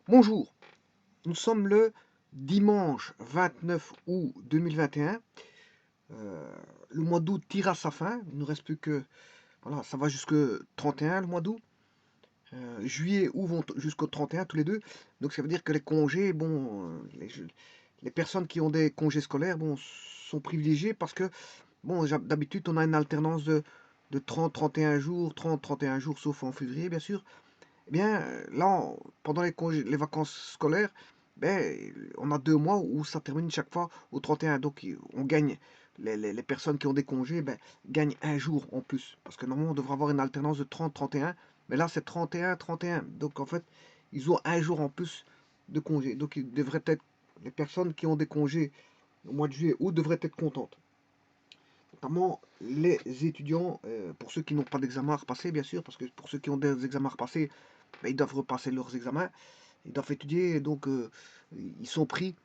Bonjour, nous sommes le dimanche 29 août 2021. Le mois d'août tire à sa fin. Il ne nous reste plus que. Voilà, ça va jusqu'au 31 le mois d'août. Juillet, août vont jusqu'au 31 tous les deux. Donc ça veut dire que les congés, bon, les personnes qui ont des congés scolaires, bon, sont privilégiées parce que, bon, d'habitude, on a une alternance de 30-31 jours, 30-31 jours, sauf en février, bien sûr. Eh bien, là, pendant les vacances scolaires, ben, on a 2 mois où ça termine chaque fois au 31. Donc, on gagne, les personnes qui ont des congés, ben, gagnent un jour en plus. Parce que normalement, on devrait avoir une alternance de 30-31. Mais là, c'est 31-31. Donc, en fait, ils ont un jour en plus de congé. Donc, les personnes qui ont des congés au mois de juillet août devraient être contentes. Notamment les étudiants, pour ceux qui n'ont pas d'examen à repasser, bien sûr, parce que pour ceux qui ont des examens à repasser, ben, ils doivent repasser leurs examens, ils doivent étudier, donc ils sont pris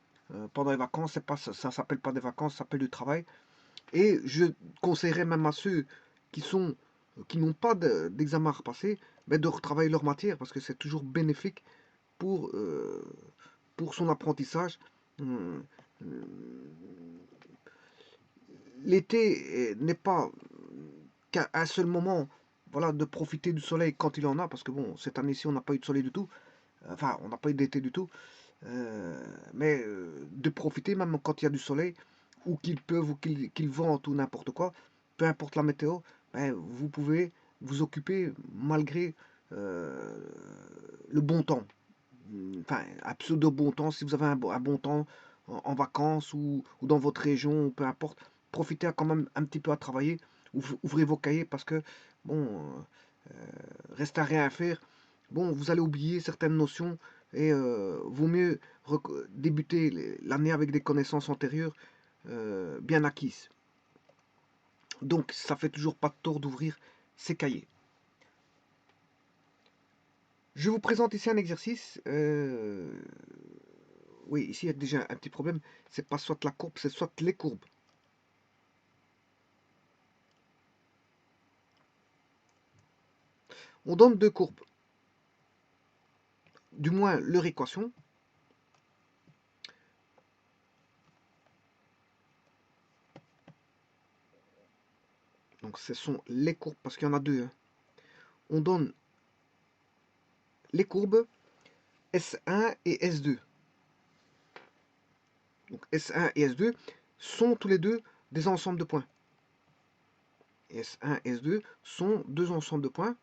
pendant les vacances. C'est pas, ça s'appelle pas des vacances, ça s'appelle du travail. Et je conseillerais même à ceux qui sont qui n'ont pas d'examen à repasser, ben, de retravailler leur matière, parce que c'est toujours bénéfique pour, euh, pour son apprentissage. Hum, L'été n'est pas qu'un seul moment, voilà, de profiter du soleil quand il en a, parce que bon, cette année-ci, on n'a pas eu de soleil du tout, enfin, on n'a pas eu d'été du tout, mais de profiter même quand il y a du soleil, ou qu'il pleuve, ou qu'il vente, ou n'importe quoi, peu importe la météo, ben, vous pouvez vous occuper malgré euh, le bon temps. Enfin, un pseudo bon temps, si vous avez un bon temps en vacances ou dans votre région, peu importe, profitez quand même un petit peu à travailler, ouvrez vos cahiers parce que, bon, rester à rien faire, bon, vous allez oublier certaines notions et vaut mieux débuter l'année avec des connaissances antérieures bien acquises. Donc, ça fait toujours pas de tort d'ouvrir ces cahiers. Je vous présente ici un exercice. Oui, ici il y a déjà un petit problème. C'est pas soit la courbe, c'est soit les courbes. On donne deux courbes, du moins leur équation. Donc ce sont les courbes parce qu'il y en a deux, hein. On donne les courbes S1 et S2. Donc S1 et S2 sont tous les deux des ensembles de points. S1 et S2 sont deux ensembles de points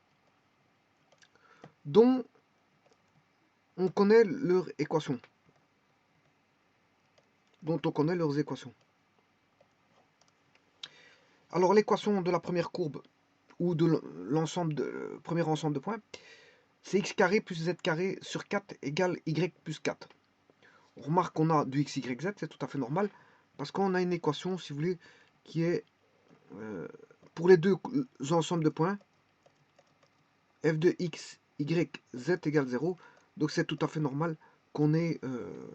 dont on connaît leur équation. Dont on connaît leurs équations. Alors l'équation de la première courbe ou de l'ensemble de premier ensemble de points, c'est x carré plus z carré sur 4 égale y plus 4. On remarque qu'on a du x, y, z, c'est tout à fait normal, parce qu'on a une équation, si vous voulez, qui est pour les deux ensembles de points, f de x, y, z égale 0. Donc c'est tout à fait normal qu'on ait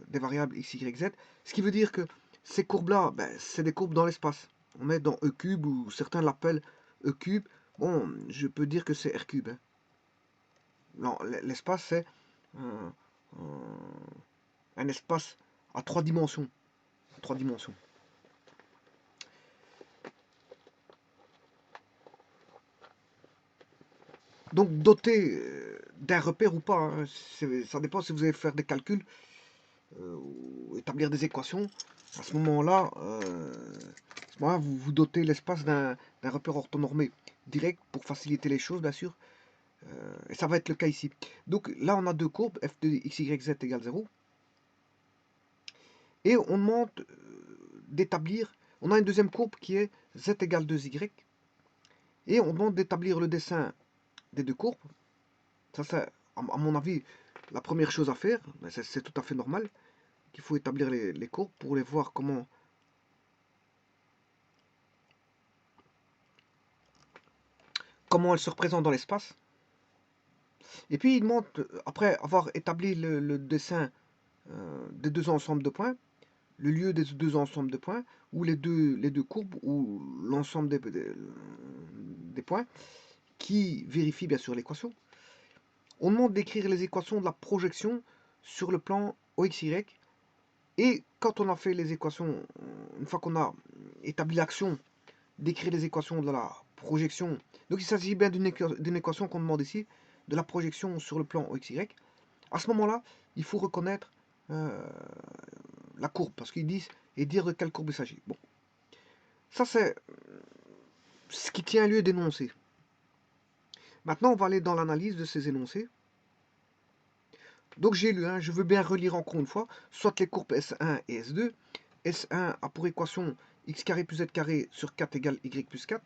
des variables x, y, z. Ce qui veut dire que ces courbes-là, ben, c'est des courbes dans l'espace. On est dans E cube, ou certains l'appellent E cube. Bon, je peux dire que c'est R cube, hein. L'espace, c'est un, un espace à 3 dimensions. 3 dimensions. Donc doté d'un repère ou pas, hein, ça dépend si vous allez faire des calculs ou établir des équations. À ce moment-là, vous vous dotez l'espace d'un repère orthonormé direct pour faciliter les choses, bien sûr. Et ça va être le cas ici. Donc là, on a deux courbes, f de x, y, z égale 0. Et on demande d'établir, on a une deuxième courbe qui est z égale 2y. Et on demande d'établir le dessin des deux courbes. Ça, c'est, à mon avis, la première chose à faire. C'est tout à fait normal qu'il faut établir les courbes pour les voir comment elles se représentent dans l'espace. Et puis, il demande, après avoir établi le dessin des deux ensembles de points, le lieu des deux ensembles de points, ou les deux courbes, ou l'ensemble des points, qui vérifie bien sûr l'équation. On demande d'écrire les équations de la projection sur le plan OXY. Et quand on a fait les équations, une fois qu'on a établi l'action d'écrire les équations de la projection, donc il s'agit bien d'une équation qu'on demande ici, de la projection sur le plan OXY, à ce moment-là, il faut reconnaître la courbe, parce qu'ils disent, et dire de quelle courbe il s'agit. Bon, ça c'est ce qui tient lieu d'énoncer. Maintenant, on va aller dans l'analyse de ces énoncés. Donc j'ai lu, hein, je veux bien relire encore une fois, soit les courbes S1 et S2. S1 a pour équation x carré plus z carré sur 4 égale y plus 4.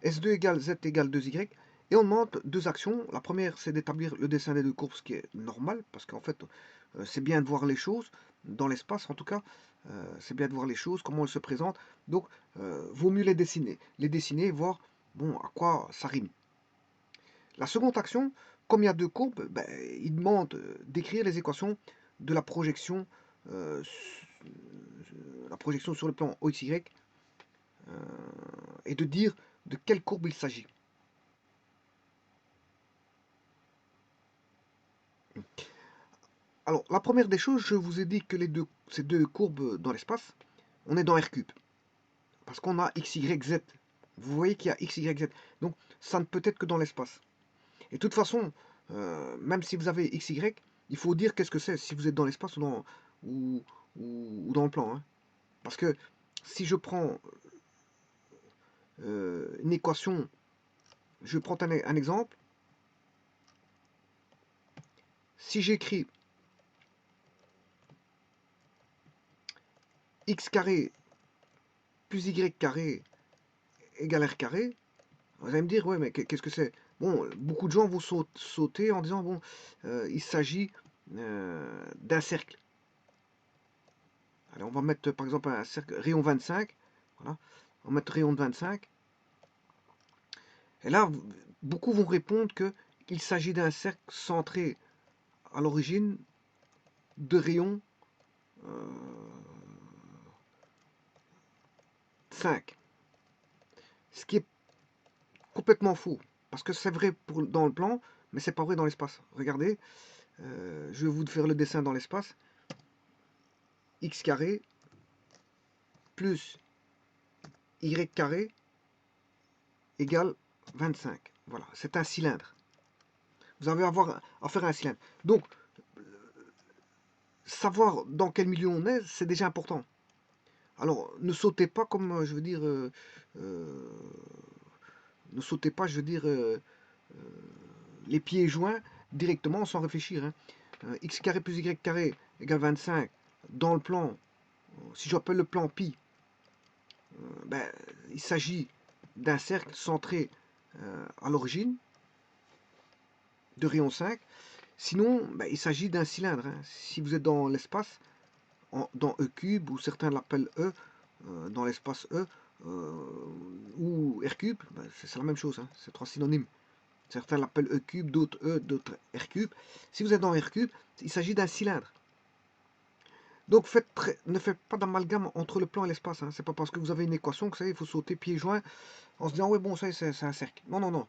S2 égale z égale 2y. Et on demande deux actions. La première, c'est d'établir le dessin des deux courbes, ce qui est normal, parce qu'en fait, c'est bien de voir les choses, dans l'espace en tout cas, c'est bien de voir les choses, comment elles se présentent. Donc, vaut mieux les dessiner, voir bon, à quoi ça rime. La seconde action, comme il y a deux courbes, ben, il demande d'écrire les équations de euh, la projection sur le plan OXY et de dire de quelle courbe il s'agit. Alors, la première des choses, je vous ai dit que ces deux courbes dans l'espace, on est dans R cube. Parce qu'on a x, y, z. Vous voyez qu'il y a x, y, z. Donc, ça ne peut être que dans l'espace. Et de toute façon, même si vous avez x, y, il faut dire qu'est-ce que c'est, si vous êtes dans l'espace ou dans le plan. Hein. Parce que si je prends une équation, je prends un exemple. Si j'écris x carré plus y carré égale r carré, vous allez me dire, ouais, mais qu'est-ce que c'est? Bon, beaucoup de gens vont sauter en disant, bon, il s'agit d'un cercle. Allez, on va mettre par exemple un cercle rayon 25. Voilà. On va mettre rayon de 25. Et là, beaucoup vont répondre qu'il s'agit d'un cercle centré à l'origine de rayon 5. Ce qui est complètement faux. Parce que c'est vrai dans le plan, mais c'est pas vrai dans l'espace. Regardez, je vais vous faire le dessin dans l'espace. X carré plus y carré égale 25. Voilà, c'est un cylindre. Vous avez à faire un cylindre. Donc, savoir dans quel milieu on est, c'est déjà important. Alors, ne sautez pas comme, je veux dire, ne sautez pas, je veux dire, les pieds joints directement sans réfléchir. Hein. X carré plus y carré égale 25. Dans le plan, si j'appelle le plan pi, ben, il s'agit d'un cercle centré à l'origine de rayon 5. Sinon, ben, il s'agit d'un cylindre. Hein. Si vous êtes dans l'espace, dans E cube, ou certains l'appellent E, dans l'espace E, ou R cube, ben, c'est la même chose, hein. C'est trois synonymes. Certains l'appellent E cube, d'autres E, d'autres R cube. Si vous êtes dans R cube, il s'agit d'un cylindre. Donc ne faites pas d'amalgame entre le plan et l'espace. Hein. C'est pas parce que vous avez une équation que ça y est, il faut sauter pieds joints en se disant oui bon ça c'est un cercle. Non, non, non.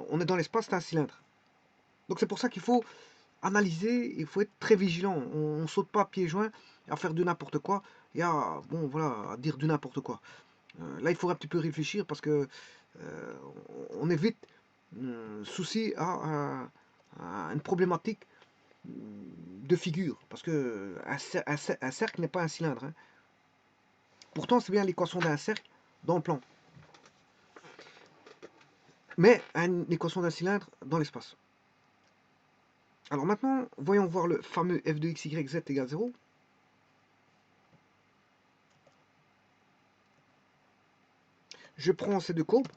On est dans l'espace, c'est un cylindre. Donc c'est pour ça qu'il faut analyser, il faut être très vigilant. On ne saute pas pieds joints à faire du n'importe quoi et à, bon, voilà, à dire du n'importe quoi. Là il faut un petit peu réfléchir parce que on évite souci à une problématique de figure. Parce que un cercle n'est pas un cylindre. Hein. Pourtant c'est bien l'équation d'un cercle dans le plan. Mais une équation d'un cylindre dans l'espace. Alors maintenant, voyons voir le fameux f de x, y, z égale 0. Je prends ces deux courbes.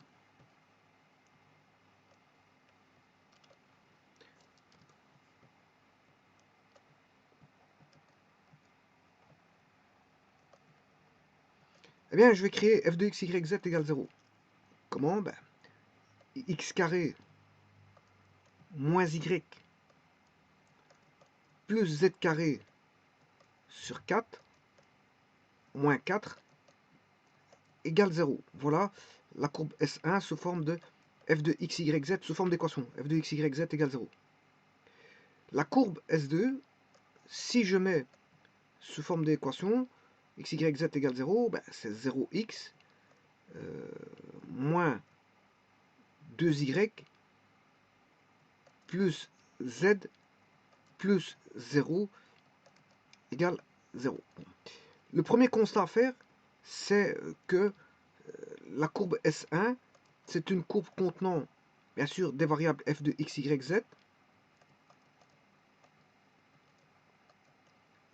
Eh bien, je vais créer f de x, y, z égale 0. Comment? Ben, x carré moins y plus z carré sur 4 moins 4 égale 0. Voilà la courbe S1 sous forme de f de x, y, z sous forme d'équation. f de x, y, z égale 0. La courbe S2, si je mets sous forme d'équation, x, y, z égale 0, ben, c'est 0x moins 2y plus z plus 0 égale 0. Le premier constat à faire, c'est que la courbe S1, c'est une courbe contenant, bien sûr, des variables f de x, y, z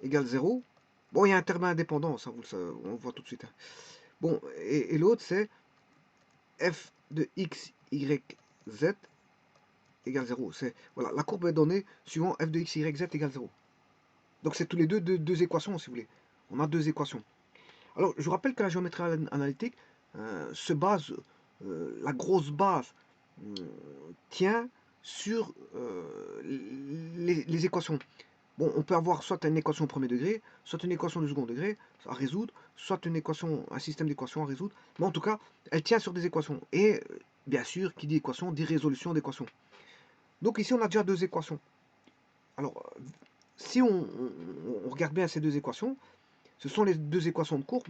égale 0. Bon, il y a un terme indépendant, ça, on le voit tout de suite. Hein. Bon, et l'autre, c'est f de x, y, z égale 0. Voilà, la courbe est donnée suivant f de x, y, z égale 0. Donc c'est tous les deux équations, si vous voulez. On a deux équations. Alors, je vous rappelle que la géométrie analytique se base, la grosse base tient sur les équations. Bon, on peut avoir soit une équation au premier degré, soit une équation du second degré à résoudre, soit une équation, un système d'équations à résoudre. Mais en tout cas, elle tient sur des équations. Et bien sûr, qui dit équation dit résolution d'équations. Donc ici, on a déjà deux équations. Alors, si on regarde bien ces deux équations, ce sont les deux équations de courbe.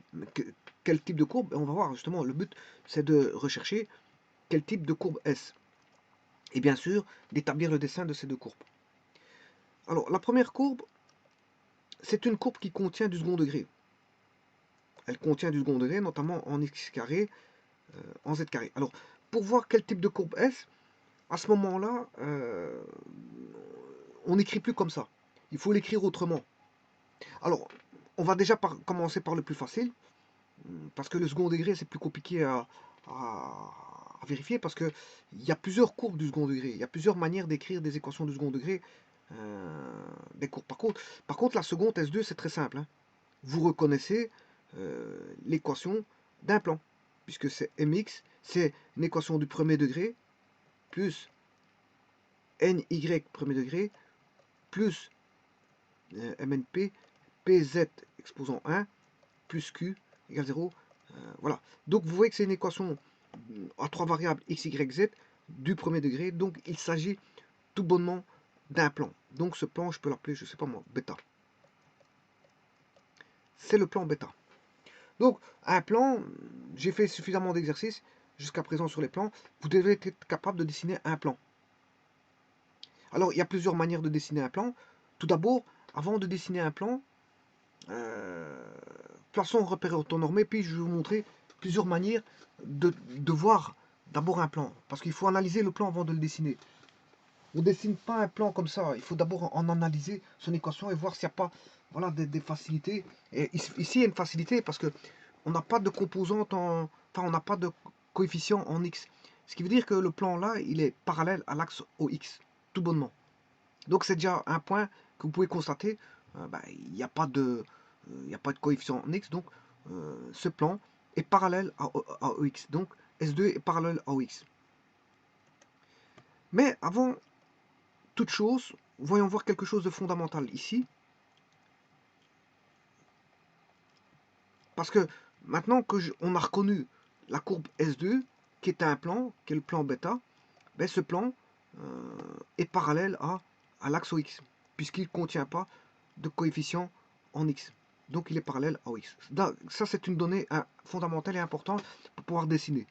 Quel type de courbe? On va voir justement, le but c'est de rechercher quel type de courbe est-ce. Et bien sûr, d'établir le dessin de ces deux courbes. Alors, la première courbe, c'est une courbe qui contient du second degré. Elle contient du second degré, notamment en x carré, en z carré. Alors, pour voir quel type de courbe est-ce, à ce moment-là, on n'écrit plus comme ça. Il faut l'écrire autrement. Alors, on va déjà commencer par le plus facile, parce que le second degré, c'est plus compliqué à vérifier, parce qu'il y a plusieurs courbes du second degré. Il y a plusieurs manières d'écrire des équations du second degré, des courbes. Par contre, la seconde S2, c'est très simple. Hein. Vous reconnaissez l'équation d'un plan, puisque c'est mx, c'est une équation du premier degré, plus ny premier degré, plus mnp, pz exposant 1, plus q égale 0. Voilà. Donc vous voyez que c'est une équation à trois variables x, y, z du premier degré. Donc il s'agit tout bonnement d'un plan. Donc ce plan, je peux l'appeler, je sais pas moi, bêta. C'est le plan bêta. Donc un plan, j'ai fait suffisamment d'exercices jusqu'à présent sur les plans. Vous devez être capable de dessiner un plan. Alors il y a plusieurs manières de dessiner un plan. Tout d'abord, avant de dessiner un plan, plaçons un repère orthonormé, puis je vais vous montrer plusieurs manières de voir d'abord un plan. Parce qu'il faut analyser le plan avant de le dessiner. On ne dessine pas un plan comme ça. Il faut d'abord en analyser son équation et voir s'il n'y a pas voilà, des facilités. Et ici, il y a une facilité parce que on n'a pas de composante en... Enfin, on n'a pas de coefficient en x. Ce qui veut dire que le plan là, il est parallèle à l'axe OX. Tout bonnement. Donc c'est déjà un point que vous pouvez constater. Il n'y a pas de... il n'y a pas de coefficient en x, donc ce plan est parallèle à OX. Donc S2 est parallèle à OX. Mais avant toute chose, voyons voir quelque chose de fondamental ici. Parce que maintenant qu'on a reconnu la courbe S2, qui est un plan, qui est le plan bêta, ben ce plan est parallèle à l'axe OX, puisqu'il ne contient pas de coefficient en X. Donc il est parallèle à OX. Ça, c'est une donnée fondamentale et importante pour pouvoir dessiner.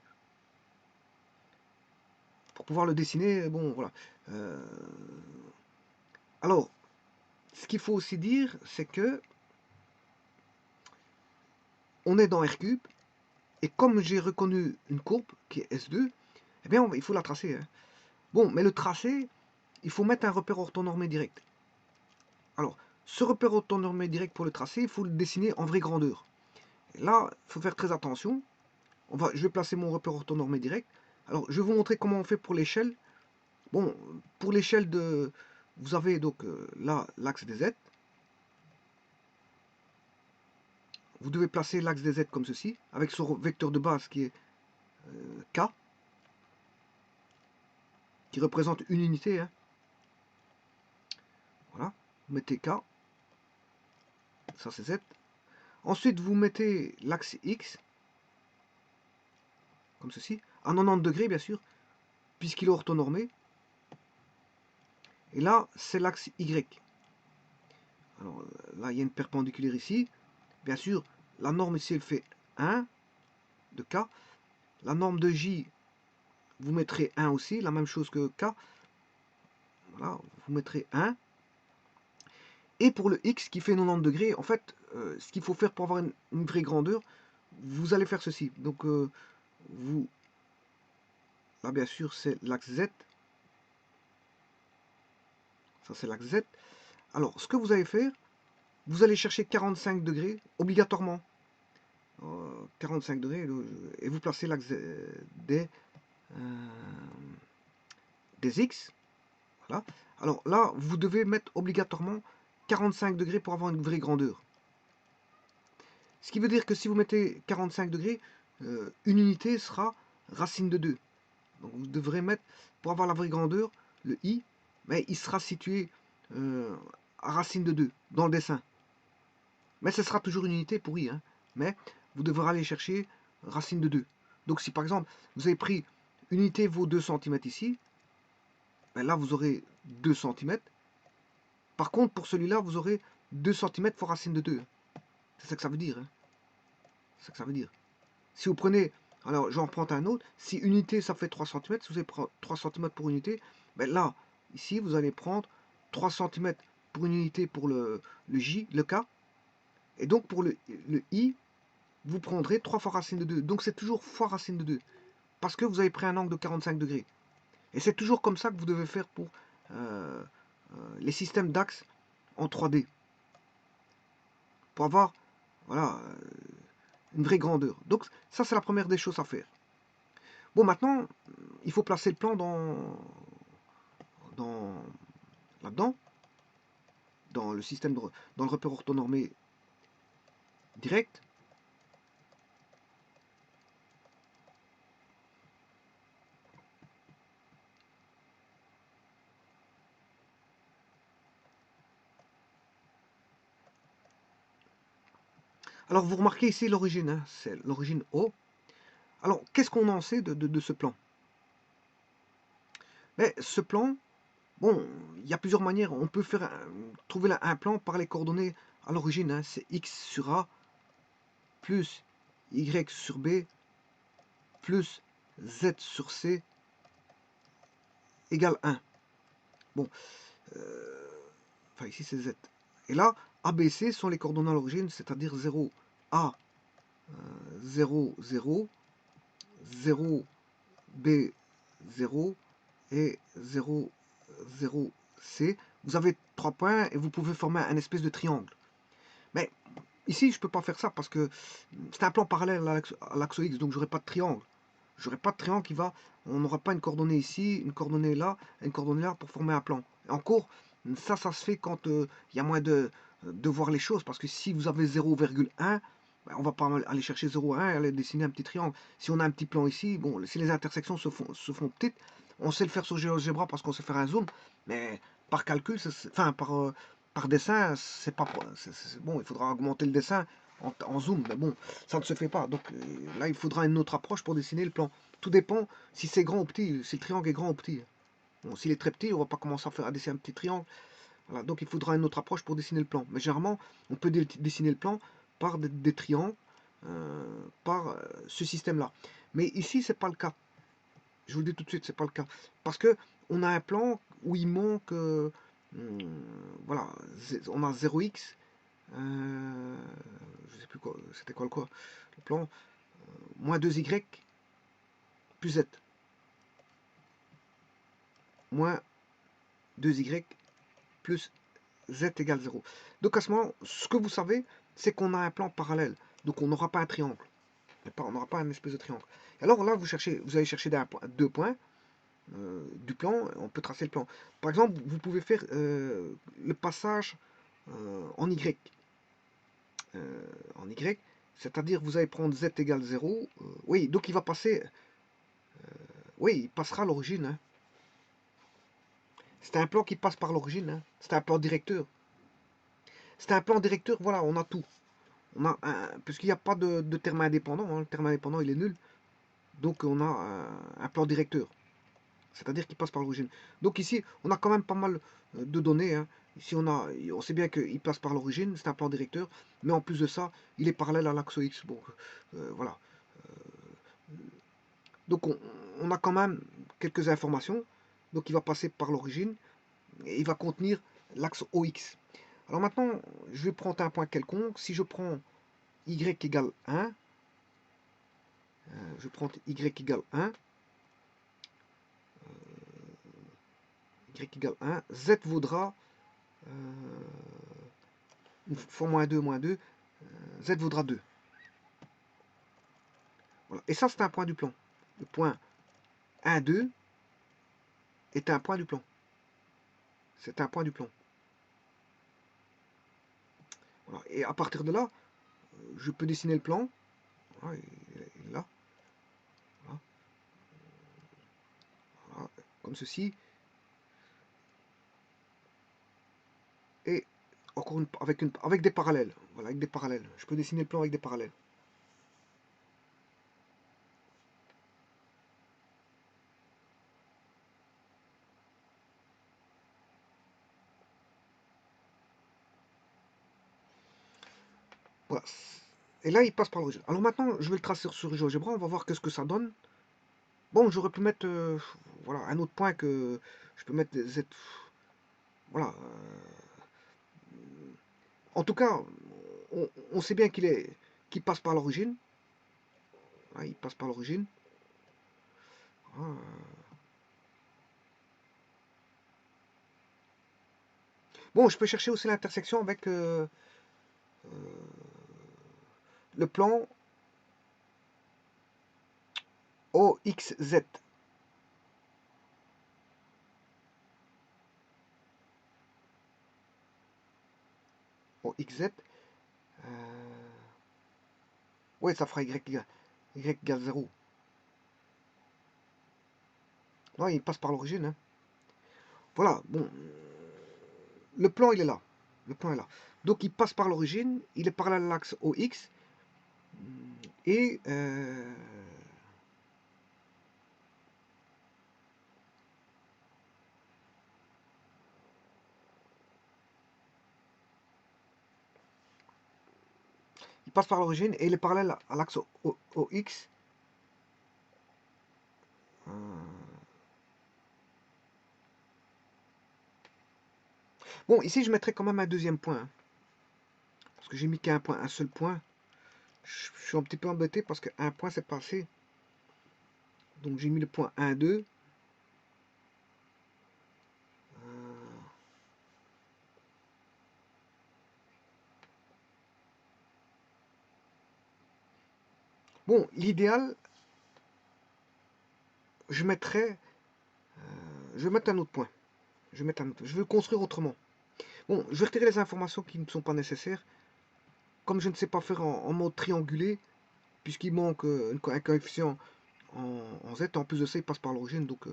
Pour pouvoir le dessiner, bon, voilà. Alors, ce qu'il faut aussi dire, c'est que on est dans R-cube, et comme j'ai reconnu une courbe qui est S2, eh bien, il faut la tracer. Hein. Bon, mais le tracé, il faut mettre un repère orthonormé direct. Alors, ce repère orthonormé direct pour le tracer, il faut le dessiner en vraie grandeur. Et là, il faut faire très attention. Je vais placer mon repère orthonormé direct. Alors, je vais vous montrer comment on fait pour l'échelle. Bon, pour l'échelle de... Vous avez donc là l'axe des Z. Vous devez placer l'axe des Z comme ceci, avec son vecteur de base qui est K, qui représente une unité. Hein. Voilà, vous mettez K, ça c'est Z. Ensuite, vous mettez l'axe X, comme ceci, à 90 degrés bien sûr, puisqu'il est orthonormé. Et là, c'est l'axe Y. Alors là, il y a une perpendiculaire ici. Bien sûr, la norme ici, elle fait 1 de K. La norme de J, vous mettrez 1 aussi, la même chose que K. Voilà, vous mettrez 1. Et pour le X qui fait 90 degrés, en fait, ce qu'il faut faire pour avoir une vraie grandeur, vous allez faire ceci. Donc, vous, là, bien sûr, c'est l'axe Z. Ça, c'est l'axe Z. Alors, ce que vous allez faire, vous allez chercher 45 degrés, obligatoirement. 45 degrés, et vous placez l'axe des, des X. Voilà. Alors là, vous devez mettre obligatoirement 45 degrés pour avoir une vraie grandeur. Ce qui veut dire que si vous mettez 45 degrés, une unité sera racine de 2. Donc vous devrez mettre, pour avoir la vraie grandeur, le I, mais il sera situé à racine de 2 dans le dessin. Mais ce sera toujours une unité pour I. Hein. Mais vous devrez aller chercher racine de 2. Donc si par exemple, vous avez pris une unité vaut 2 cm ici, ben là vous aurez 2 cm. Par contre, pour celui-là, vous aurez 2 cm fois racine de 2. C'est ça que ça veut dire. Hein. C'est ça que ça veut dire. Si vous prenez, alors j'en prends un autre, si unité ça fait 3 cm, si vous avez 3 cm pour unité, ben là, ici, vous allez prendre 3 cm pour une unité pour le J, le K, et donc pour le I, vous prendrez 3 fois racine de 2. Donc c'est toujours fois racine de 2, parce que vous avez pris un angle de 45 degrés. Et c'est toujours comme ça que vous devez faire pour les systèmes d'axes en 3D. Pour avoir, voilà, une vraie grandeur. Donc ça, c'est la première des choses à faire. Bon, maintenant, il faut placer le plan là-dedans, dans le système, dans le repère orthonormé direct. Alors, vous remarquez ici l'origine, hein, c'est l'origine O. Alors, qu'est-ce qu'on en sait de ce plan? Mais ce plan, bon, il y a plusieurs manières. On peut faire trouver un plan par les coordonnées à l'origine. Hein, c'est X sur A plus Y sur B plus Z sur C égale 1. Bon, enfin ici c'est Z. Et là, A, B, C sont les coordonnées à l'origine, c'est-à-dire 0, A, 0, 0, 0, B, 0 et 0, 0, C. Vous avez 3 points et vous pouvez former un espèce de triangle. Mais ici, je ne peux pas faire ça parce que c'est un plan parallèle à l'axe X, donc j'aurai pas de triangle. J'aurai pas de triangle qui va, on n'aura pas une coordonnée ici, une coordonnée là, une coordonnée là pour former un plan. Et encore, ça se fait quand il y a moins de voir les choses, parce que si vous avez 0,1, ben, on va pas aller chercher 0,1 et aller dessiner un petit triangle. Si on a un petit plan ici, bon, si les intersections se font petites, on sait le faire sur GeoGebra parce qu'on sait faire un zoom, mais par calcul, enfin par dessin, c'est pas bon, il faudra augmenter le dessin en zoom, mais bon, ça ne se fait pas. Donc là, il faudra une autre approche pour dessiner le plan. Tout dépend si c'est grand ou petit, si le triangle est grand ou petit. Bon, s'il est très petit, on va pas commencer à dessiner un petit triangle. Voilà, donc il faudra une autre approche pour dessiner le plan. Mais généralement, on peut dessiner le plan par des triangles, par ce système-là. Mais ici, c'est pas le cas. Je vous le dis tout de suite, c'est pas le cas. Parce que on a un plan où il manque, voilà, on a 0x, je sais plus quoi, c'était quoi le plan, moins 2y plus z, moins 2y plus z égale 0. Donc à ce moment, ce que vous savez, c'est qu'on a un plan parallèle. Donc on n'aura pas un triangle. On n'aura pas un espèce de triangle. Alors là, vous allez chercher deux points du plan, on peut tracer le plan. Par exemple, vous pouvez faire le passage en Y. En Y, c'est-à-dire vous allez prendre z égale 0. Oui, donc il va passer. Oui, il passera à l'origine. Hein. C'est un plan qui passe par l'origine. Hein. C'est un plan directeur. C'est un plan directeur, voilà, on a tout. On a puisqu'il n'y a pas de terme indépendant, hein, le terme indépendant il est nul. Donc on a un plan directeur. C'est-à-dire qu'il passe par l'origine. Donc ici, on a quand même pas mal de données. Hein. Ici, on sait bien qu'il passe par l'origine, c'est un plan directeur, mais en plus de ça, il est parallèle à l'axe X. Bon, voilà. Donc, on a quand même quelques informations. Donc, il va passer par l'origine et il va contenir l'axe OX. Alors maintenant, je vais prendre un point quelconque. Si je prends y égale 1, je prends y égale 1, y égale 1, z vaudra, fois moins 2, z vaudra 2. Voilà. Et ça, c'est un point du plan. Le point 1, 2 est un point du plan. C'est un point du plan. Voilà. Et à partir de là, je peux dessiner le plan. Voilà, il est là. Voilà. Voilà. Comme ceci. Et encore avec des parallèles. Voilà, avec des parallèles. Je peux dessiner le plan avec des parallèles. Voilà. Et là, il passe par l'origine. Alors maintenant, je vais le tracer sur GeoGebra. On va voir qu'est-ce que ça donne. Bon, j'aurais pu mettre voilà, un autre point que je peux mettre Z. Voilà. En tout cas, on sait bien qu'il passe par l'origine. Voilà, il passe par l'origine. Voilà. Bon, je peux chercher aussi l'intersection avec le plan OXZ. OXZ. Ouais, ça fera Y égale 0. Ouais, il passe par l'origine. Hein. Voilà, bon. Le plan, il est là. Le plan est là. Donc, il passe par l'origine. Il est parallèle à l'axe OX. Et il passe par l'origine et il est parallèle à l'axe OX. Bon, ici, je mettrai quand même un deuxième point. Hein, parce que j'ai mis qu'un point, un seul point. Je suis un petit peu embêté parce qu'un point, c'est pas assez. Donc, j'ai mis le point 1, 2. Bon, l'idéal, je mettrais... je vais mettre un autre point. Je vais le construire autrement. Bon, je vais retirer les informations qui ne sont pas nécessaires. Comme je ne sais pas faire en mode triangulé, puisqu'il manque un coefficient en Z, en plus de ça, il passe par l'origine, donc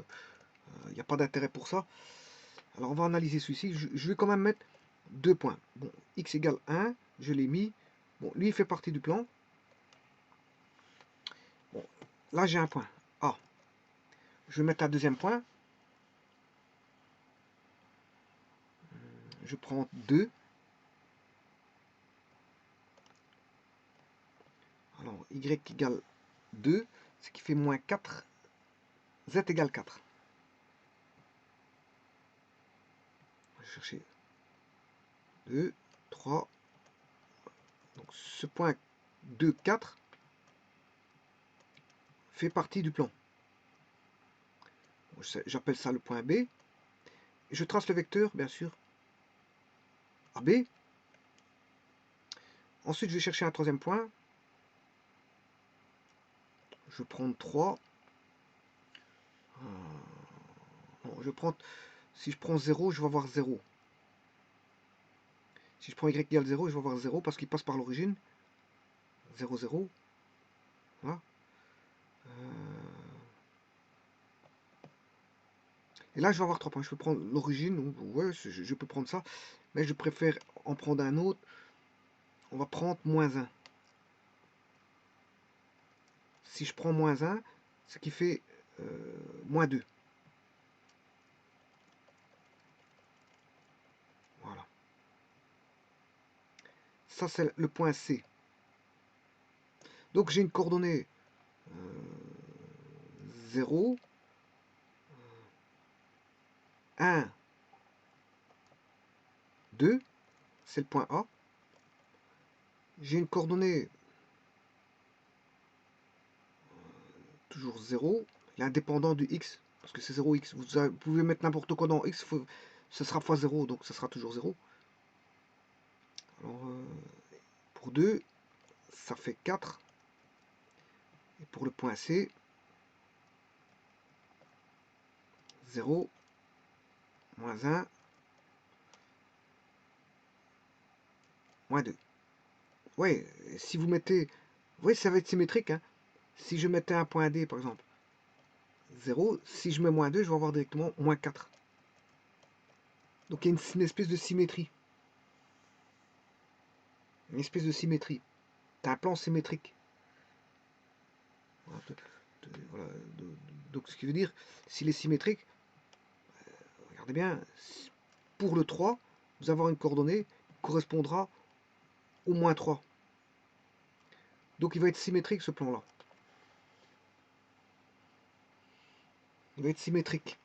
il n'y a pas d'intérêt pour ça. Alors on va analyser celui-ci. Je vais quand même mettre deux points. Bon, x égale 1, je l'ai mis. Bon, lui, il fait partie du plan. Bon, là, j'ai un point A. Je vais mettre un deuxième point. Je prends 2. Alors, y égale 2, ce qui fait moins 4. Z égale 4. Je vais chercher 2, 3. Donc, ce point 2, 4 fait partie du plan. J'appelle ça le point B. Et je trace le vecteur, bien sûr, AB. Ensuite, je vais chercher un troisième point. Je vais prendre 3. Non, si je prends 0, je vais avoir 0. Si je prends y égale 0, je vais avoir 0 parce qu'il passe par l'origine. 0, 0. Voilà. Et là, je vais avoir 3 points. Je peux prendre l'origine. Ouais, je peux prendre ça. Mais je préfère en prendre un autre. On va prendre moins 1. Si je prends moins 1, ce qui fait moins 2. Voilà. Ça, c'est le point C. Donc, j'ai une coordonnée 0, 1, 2, c'est le point A. J'ai une coordonnée toujours 0, l'indépendant du X, parce que c'est 0x. Vous pouvez mettre n'importe quoi dans X, ce sera fois 0, donc ce sera toujours 0. Alors, pour 2, ça fait 4. Et pour le point C, 0, moins 1, moins 2. Ouais, si vous mettez... Oui, ça va être symétrique. Hein. Si je mettais un point D, par exemple, 0, si je mets moins 2, je vais avoir directement moins 4. Donc il y a une espèce de symétrie. Une espèce de symétrie. Tu as un plan symétrique. Voilà. Donc ce qui veut dire, s'il est symétrique, regardez bien, pour le 3, vous avez une coordonnée qui correspondra au moins 3. Donc il va être symétrique ce plan-là. Il va être symétrique.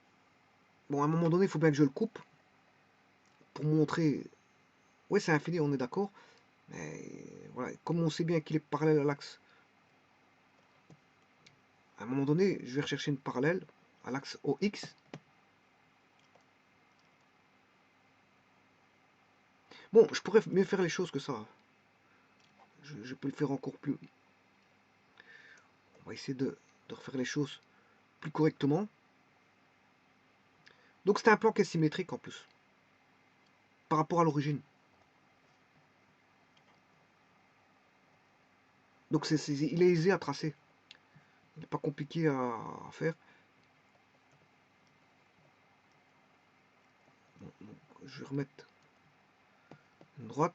Bon, à un moment donné, il faut bien que je le coupe pour montrer... Oui, c'est infini, on est d'accord. Mais voilà, comme on sait bien qu'il est parallèle à l'axe, à un moment donné, je vais rechercher une parallèle à l'axe OX. Bon, je pourrais mieux faire les choses que ça. Je peux le faire encore plus. On va essayer de refaire les choses plus correctement. Donc c'est un plan qui est symétrique en plus, par rapport à l'origine. Donc il est aisé à tracer. Il n'est pas compliqué à faire. Bon, donc, je vais remettre une droite,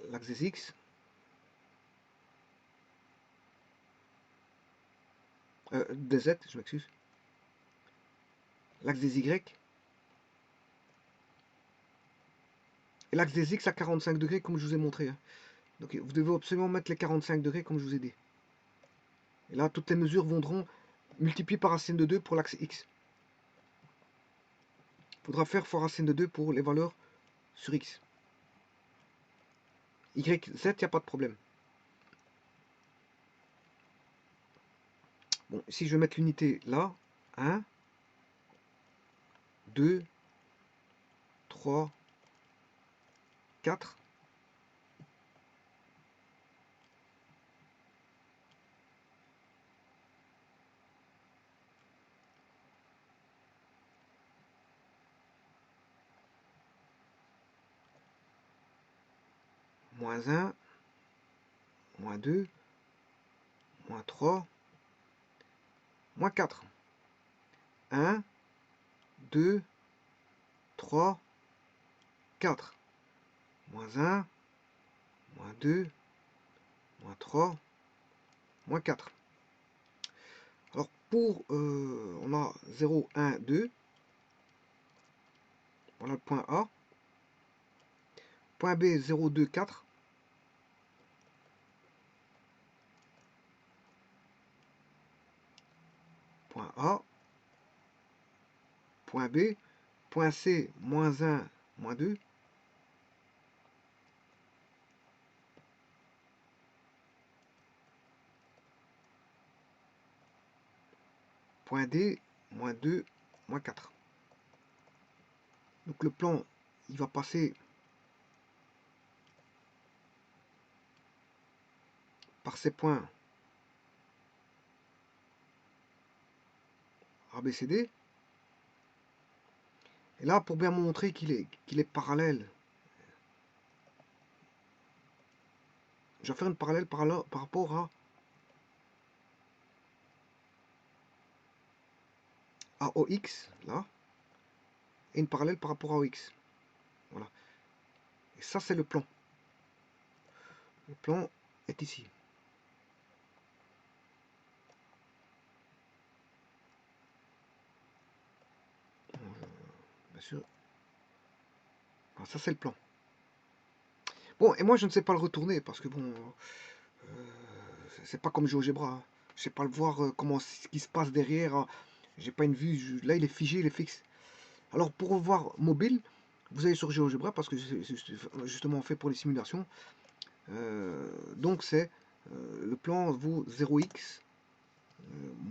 l'axe des X. Des Z, je m'excuse. L'axe des Y. Et l'axe des X à 45 degrés, comme je vous ai montré. Hein. Donc vous devez absolument mettre les 45 degrés, comme je vous ai dit. Et là, toutes les mesures viendront multipliées par racine de 2 pour l'axe X. Il faudra faire fois racine de 2 pour les valeurs sur X. Y, Z, il n'y a pas de problème. Bon, ici, je vais mettre l'unité là. 1, 2, 3, 4. Moins 1, moins 2, moins 3, moins 4. 1, 2, 3, 4. Moins 1, moins 2, moins 3, moins 4. Alors pour, on a 0, 1, 2. Voilà le point A. Point B, 0, 2, 4. Point A. Point B. Point C, moins 1, moins 2. Point D, moins 2, moins 4. Donc le plan, il va passer par ces points A, B, C, D. Et là, pour bien montrer qu'il est parallèle, je vais faire une parallèle par rapport à OX, là, et une parallèle par rapport à OX. Voilà. Et ça, c'est le plan. Le plan est ici. Bien sûr. Alors, ça, c'est le plan. Bon, et moi je ne sais pas le retourner parce que bon, c'est pas comme GeoGebra, hein. Je sais pas le voir comment ce qui se passe derrière, hein. J'ai pas une vue. Là, il est figé, il est fixe. Alors pour voir mobile, vous allez sur GeoGebra parce que c'est justement fait pour les simulations. Donc c'est le plan vaut 0x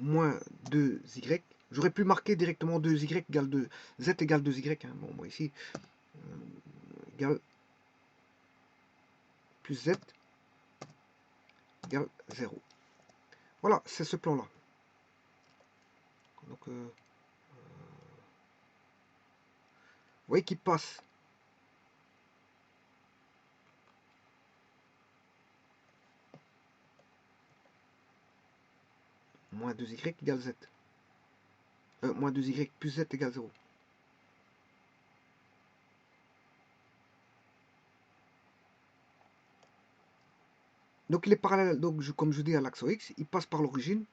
moins 2y. J'aurais pu marquer directement 2y égale 2, z égale 2y. Hein. Bon, moi ici, égale plus z égale 0. Voilà, c'est ce plan-là. Donc, vous voyez qu'il passe. Moins 2y égale z. Moins 2y plus z égale 0. Donc il est parallèle, donc comme je dis, à l'axe X, il passe par l'origine.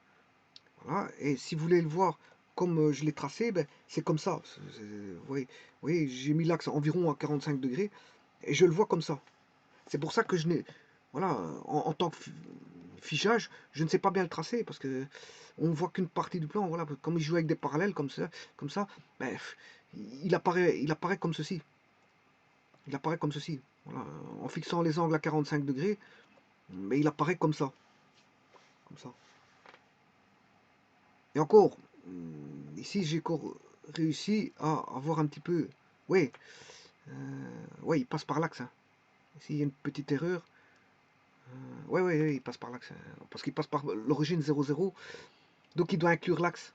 Voilà, et si vous voulez le voir comme je l'ai tracé, ben, c'est comme ça. Vous voyez, j'ai mis l'axe environ à 45 degrés, et je le vois comme ça. C'est pour ça que je n'ai... Voilà, en tant que fichage, je ne sais pas bien le tracer, parce que on voit qu'une partie du plan. Voilà, comme il joue avec des parallèles comme ça ben, il apparaît comme ceci. Il apparaît comme ceci. Voilà, en fixant les angles à 45 degrés, mais il apparaît comme ça. Comme ça. Et encore, ici j'ai encore réussi à avoir un petit peu... Oui, ouais, il passe par l'axe. Hein. Ici il y a une petite erreur. Ouais, ouais, il passe par l'axe. Hein, parce qu'il passe par l'origine 0,0. Donc il doit inclure l'axe.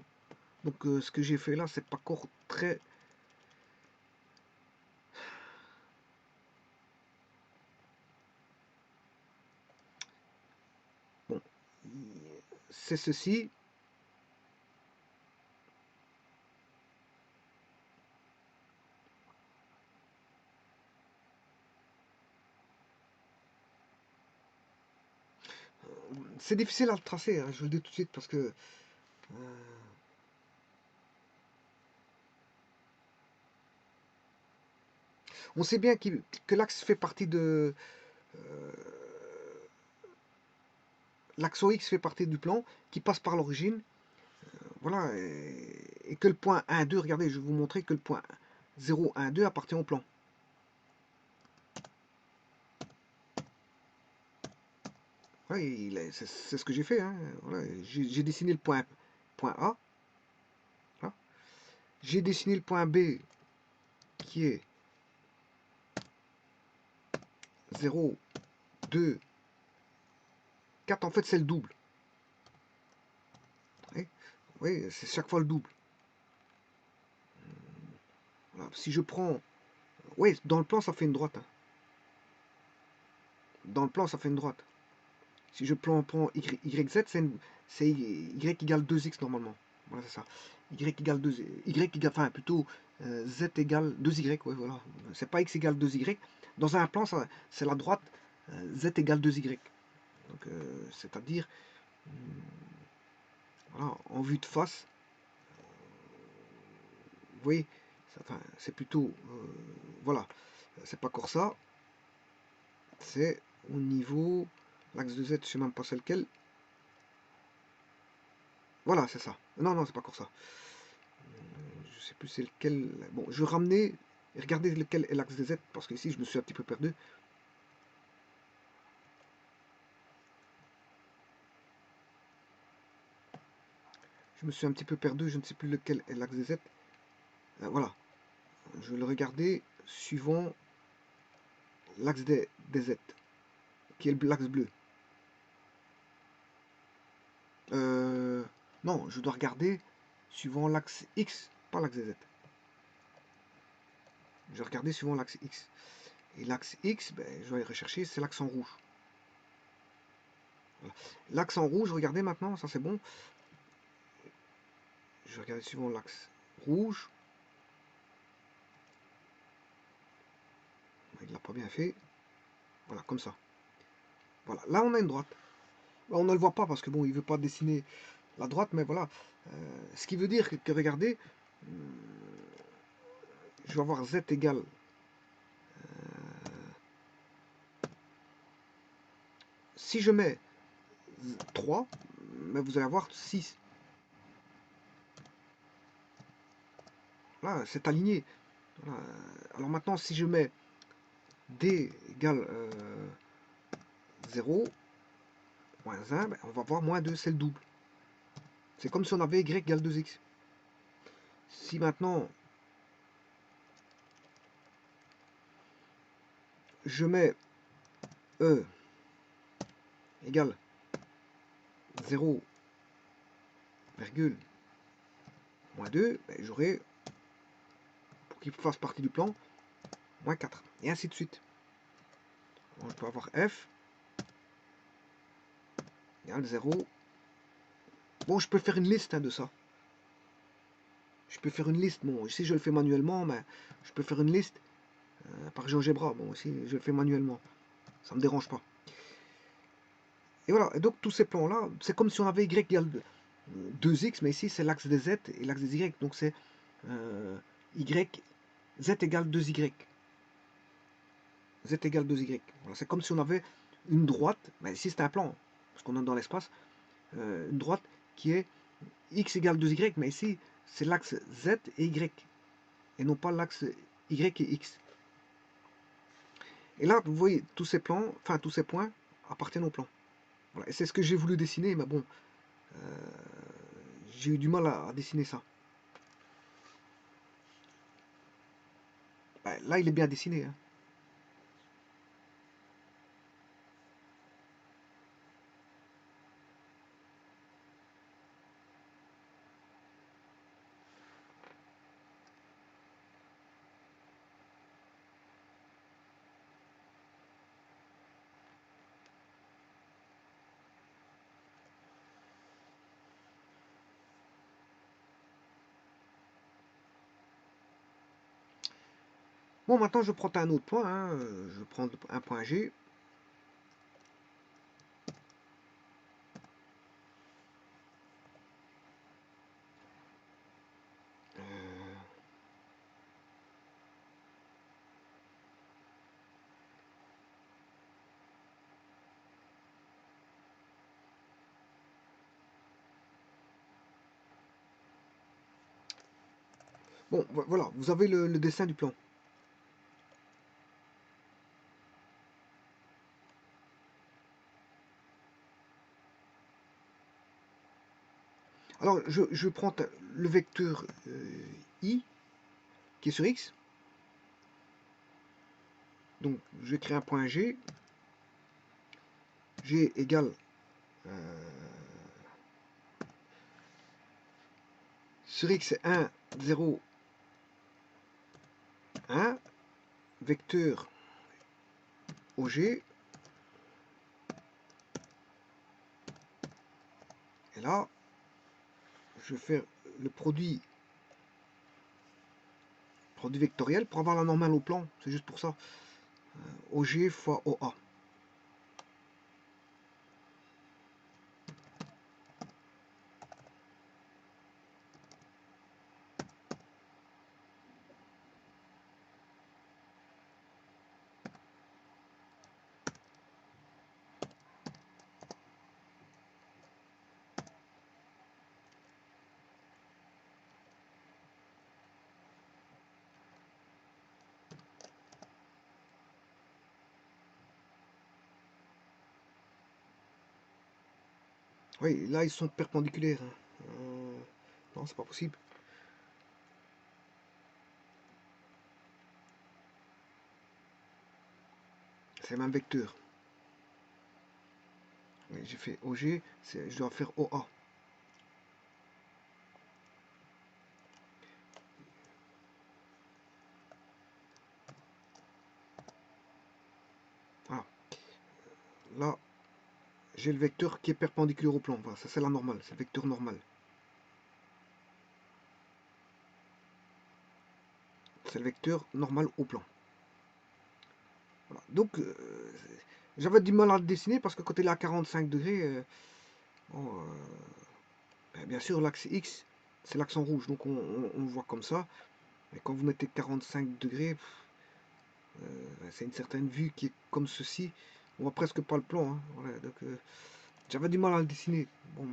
Donc ce que j'ai fait là, c'est pas encore très... Bon, c'est ceci. C'est difficile à le tracer, hein, je vous le dis tout de suite, parce que... on sait bien que l'axe fait partie de... l'axe OX fait partie du plan, qui passe par l'origine. Voilà, et que le point 1, 2, regardez, je vais vous montrer que le point 0, 1, 2 appartient au plan. Oui, c'est ce que j'ai fait. Hein. Voilà, j'ai dessiné le point A. Voilà. J'ai dessiné le point B qui est 0, 2, 4. En fait, c'est le double. Oui, oui, c'est chaque fois le double. Voilà. Si je prends... Oui, dans le plan, ça fait une droite. Hein. Dans le plan, ça fait une droite. Si je prends YZ, c'est Y égale 2X normalement. Voilà, c'est ça. Y égale 2, Y égale, enfin plutôt Z égale 2Y, ouais, voilà. C'est pas X égale 2Y. Dans un plan, c'est la droite, Z égale 2Y. Donc, c'est-à-dire, voilà, en vue de face, vous voyez, enfin, c'est plutôt, voilà, c'est pas encore ça, c'est au niveau, l'axe de Z, je sais même pas c'est lequel. Voilà, c'est ça. Non, non, c'est pas encore ça. Je sais plus c'est lequel. Bon, je vais ramener et regarder lequel est l'axe des Z parce que ici je me suis un petit peu perdu. Je me suis un petit peu perdu, je ne sais plus lequel est l'axe des Z. Voilà, je vais le regarder suivant l'axe des Z, qui est l'axe bleu. Non, je dois regarder suivant l'axe X, pas l'axe Z. Je vais regarder suivant l'axe X. Et l'axe X, ben, je vais aller rechercher, c'est l'axe en rouge. Voilà. L'axe en rouge, regardez maintenant, ça c'est bon. Je vais regarder suivant l'axe rouge. Il l'a pas bien fait. Voilà, comme ça. Voilà, là on a une droite. On ne le voit pas parce que bon, il veut pas dessiner la droite, mais voilà. Ce qui veut dire que regardez, je vais avoir z égale si je mets 3, mais vous allez avoir 6. Là, c'est aligné. Voilà. Alors maintenant, si je mets D égale 0, moins 1, ben, on va voir moins 2, c'est le double. C'est comme si on avait Y égale 2x. Si maintenant, je mets E égale 0, moins 2, ben, j'aurai, pour qu'il fasse partie du plan, moins 4. Et ainsi de suite. On peut avoir F égale 0. Bon, je peux faire une liste de ça. Je peux faire une liste. Bon, si je le fais manuellement, mais je peux faire une liste par GeoGebra. Bon, si je le fais manuellement, ça me dérange pas. Et voilà. Et donc, tous ces plans-là, c'est comme si on avait Y égale 2x, mais ici, c'est l'axe des Z et l'axe des Y. Donc, c'est Y, Z égale 2Y. Z égale 2Y. Voilà, c'est comme si on avait une droite, mais ici, c'est un plan, parce qu'on est dans l'espace, une droite qui est X égale 2Y, mais ici, c'est l'axe Z et Y, et non pas l'axe Y et X. Et là, vous voyez, tous ces plans, enfin tous ces points appartiennent au plan. Voilà. Et c'est ce que j'ai voulu dessiner, mais bon, j'ai eu du mal à dessiner ça. Ben, là, il est bien dessiné. Hein. Bon, maintenant, je prends un autre point. Hein. Je prends un point G. Bon, voilà, vous avez le dessin du plan. Alors, je prends le vecteur I qui est sur X. Donc, je vais créer un point G. G égale sur X, c'est 1, 0, 1. Vecteur OG. Et là, je vais faire le produit vectoriel pour avoir la normale au plan. C'est juste pour ça. OG fois OA. Oui, là ils sont perpendiculaires. Hein. Non, c'est pas possible. C'est le même vecteur. Oui, j'ai fait OG, je dois faire OA. Voilà. Là, j'ai le vecteur qui est perpendiculaire au plan. Voilà, ça c'est la normale, c'est le vecteur normal. C'est le vecteur normal au plan. Voilà. Donc, j'avais du mal à le dessiner parce que quand il est à 45 degrés, bon, bien sûr, l'axe X, c'est l'axe en rouge, donc on le voit comme ça. Mais quand vous mettez 45 degrés, c'est une certaine vue qui est comme ceci. on voit presque pas le plan, hein. Voilà, donc j'avais du mal à le dessiner. Bon,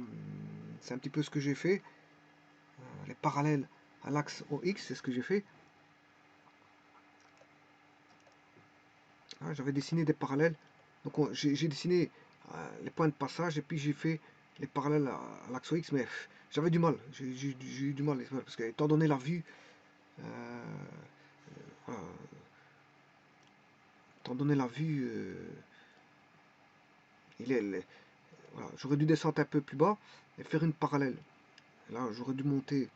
c'est un petit peu ce que j'ai fait. Les parallèles à l'axe OX, c'est ce que j'ai fait. Ah, j'avais dessiné des parallèles. Donc j'ai dessiné les points de passage et puis j'ai fait les parallèles à l'axe OX, mais j'avais du mal. J'ai eu du mal parce que étant donné la vue, voilà, étant donné la vue, voilà, j'aurais dû descendre un peu plus bas et faire une parallèle. Là, j'aurais dû monter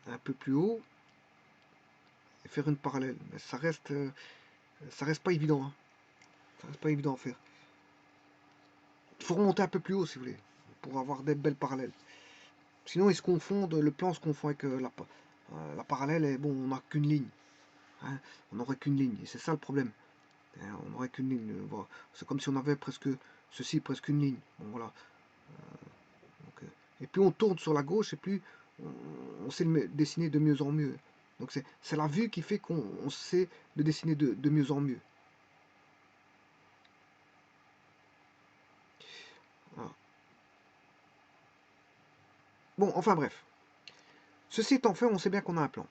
un peu plus haut et faire une parallèle. Mais ça reste pas évident, hein. Ça reste pas évident à faire. Il faut remonter un peu plus haut si vous voulez, pour avoir des belles parallèles. Sinon, ils se confondent, le plan se confond avec la parallèle et bon, on n'a qu'une ligne. Hein, on n'aurait qu'une ligne, et c'est ça le problème. Hein, on n'aurait qu'une ligne. Voilà. C'est comme si on avait presque ceci, presque une ligne. Bon, voilà. Donc, et plus on tourne sur la gauche, et plus on sait le dessiner de mieux en mieux. Donc c'est la vue qui fait qu'on sait le dessiner de mieux en mieux. Voilà. Bon, enfin bref. Ceci étant fait, on sait bien qu'on a un plan.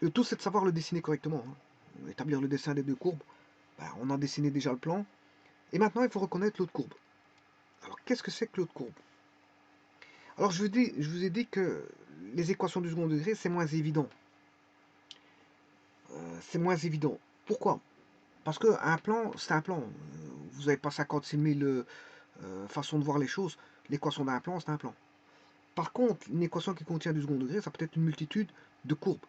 Le tout, c'est de savoir le dessiner correctement. Hein. Établir le dessin des deux courbes. Ben, on a dessiné déjà le plan. Et maintenant, il faut reconnaître l'autre courbe. Alors, qu'est-ce que c'est que l'autre courbe? Alors, je vous ai dit que les équations du second degré, c'est moins évident. C'est moins évident. Pourquoi? Parce qu'un plan, c'est un plan. Vous n'avez pas 56 000 façons de voir les choses. L'équation d'un plan, c'est un plan. Par contre, une équation qui contient du second degré, ça peut être une multitude de courbes.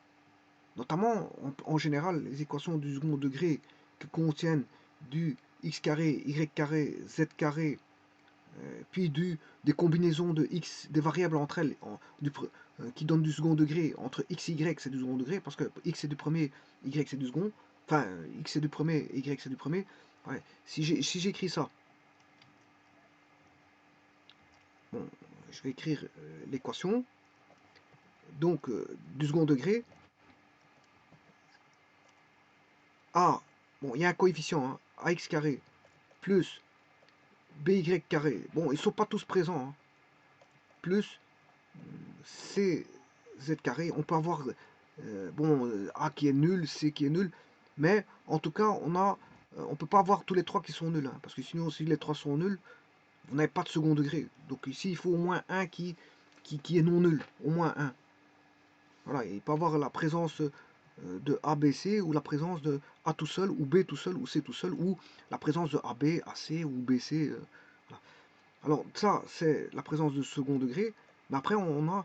Notamment, en général, les équations du second degré qui contiennent du x carré, y carré, z carré, puis des combinaisons de x, des variables entre elles, qui donnent du second degré, entre x et y c'est du second degré, parce que x c'est du premier, y c'est du second, enfin x c'est du premier, y c'est du premier. Ouais. Si j'écris ça, bon, je vais écrire l'équation, donc du second degré, a, bon il y a un coefficient, hein, ax carré, plus by carré, bon ils ne sont pas tous présents, hein, plus cz carré, on peut avoir A qui est nul, C qui est nul, mais en tout cas on peut pas avoir tous les trois qui sont nuls, hein, parce que sinon si les trois sont nuls, vous n'avez pas de second degré. Donc ici il faut au moins un qui est non nul, au moins un. Voilà, il peut avoir la présence de A, B, C, ou la présence de A tout seul, ou B tout seul, ou C tout seul, ou la présence de AB, AC, ou BC. Voilà. Alors ça, c'est la présence de second degré, mais après on a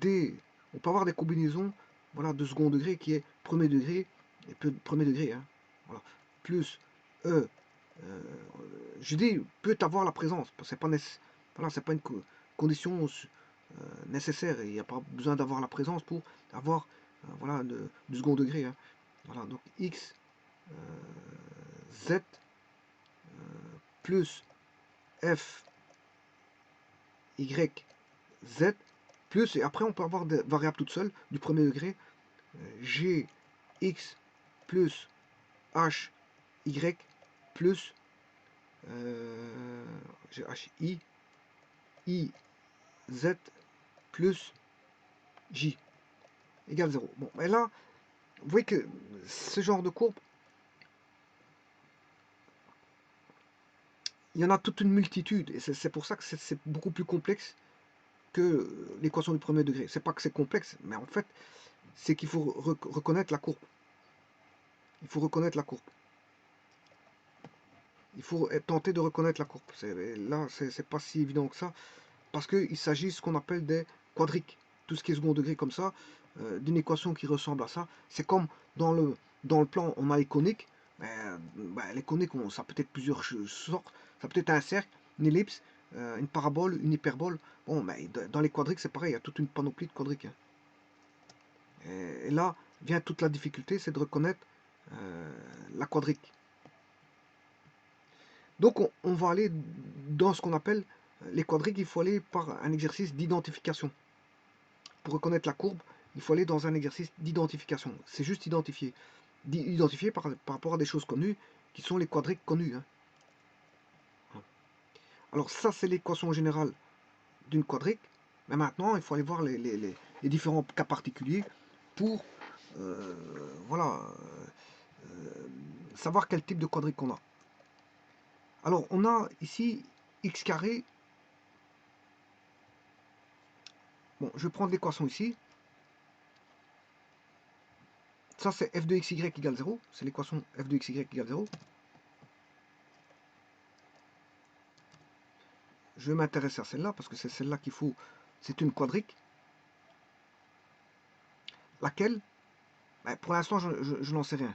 des... On peut avoir des combinaisons, voilà, de second degré qui est premier degré, et premier degré, hein, voilà, plus je dis peut avoir la présence, c'est pas voilà, c'est pas une condition nécessaire, et il n'y a pas besoin d'avoir la présence pour avoir voilà, du second degré, hein. Voilà, donc x, z, plus f, y, z, plus, et après on peut avoir des variables toutes seules du premier degré, g, x, plus h, y, plus h, i, z, plus j, égale 0. Bon, et là, vous voyez que ce genre de courbe, il y en a toute une multitude, et c'est pour ça que c'est beaucoup plus complexe que l'équation du premier degré. C'est pas que c'est complexe, mais en fait, c'est qu'il faut reconnaître la courbe. Il faut reconnaître la courbe. Il faut tenter de reconnaître la courbe. Là, c'est pas si évident que ça, parce qu'il s'agit de ce qu'on appelle des quadriques. Tout ce qui est second degré comme ça, d'une équation qui ressemble à ça. C'est comme dans le plan, on a les coniques. Les coniques, ça peut être plusieurs sortes. Ça peut être un cercle, une ellipse, une parabole, une hyperbole. Bon, mais dans les quadriques, c'est pareil, il y a toute une panoplie de quadriques, hein. Et là vient toute la difficulté, c'est de reconnaître la quadrique. Donc on va aller dans ce qu'on appelle les quadriques, il faut aller par un exercice d'identification. Pour reconnaître la courbe, il faut aller dans un exercice d'identification. C'est juste identifier. identifié par rapport à des choses connues, qui sont les quadriques connus. Hein. Alors ça, c'est l'équation générale d'une quadrique. Mais maintenant, il faut aller voir les différents cas particuliers pour voilà, savoir quel type de quadrique on a. Alors, on a ici x carré. Bon, je vais prendre l'équation ici. Ça, c'est f de xy égale 0. C'est l'équation f de xy égale 0. Je vais m'intéresser à celle-là parce que c'est celle-là qu'il faut. C'est une quadrique. Laquelle, ben, pour l'instant, je n'en sais rien.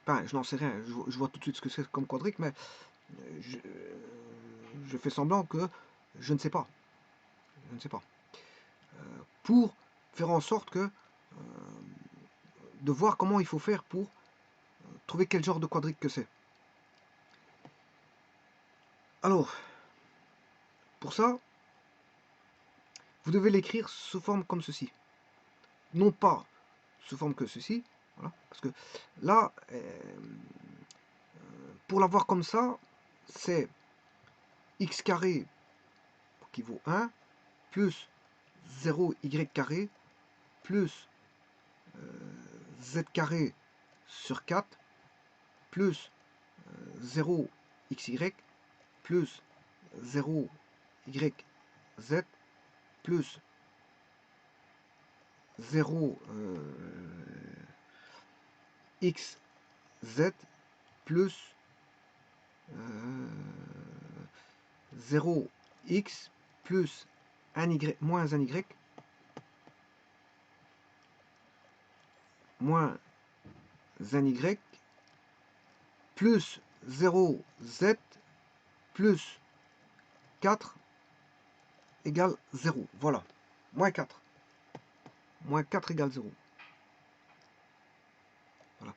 Enfin, je n'en sais rien. Je vois tout de suite ce que c'est comme quadrique, mais je fais semblant que je ne sais pas. Je ne sais pas. Pour faire en sorte que de voir comment il faut faire pour trouver quel genre de quadrique que c'est. Alors, pour ça, vous devez l'écrire sous forme comme ceci. Non pas sous forme que ceci, voilà, parce que là, pour l'avoir comme ça, c'est x carré qui vaut 1, plus 0y carré, plus z carré sur 4, plus 0xy, plus 0yz, plus 0xz, plus 0x, plus 1y, moins 1y, moins 1y, plus 0z, plus 4 égale 0. Voilà. Moins 4. Moins 4 égale 0. Voilà.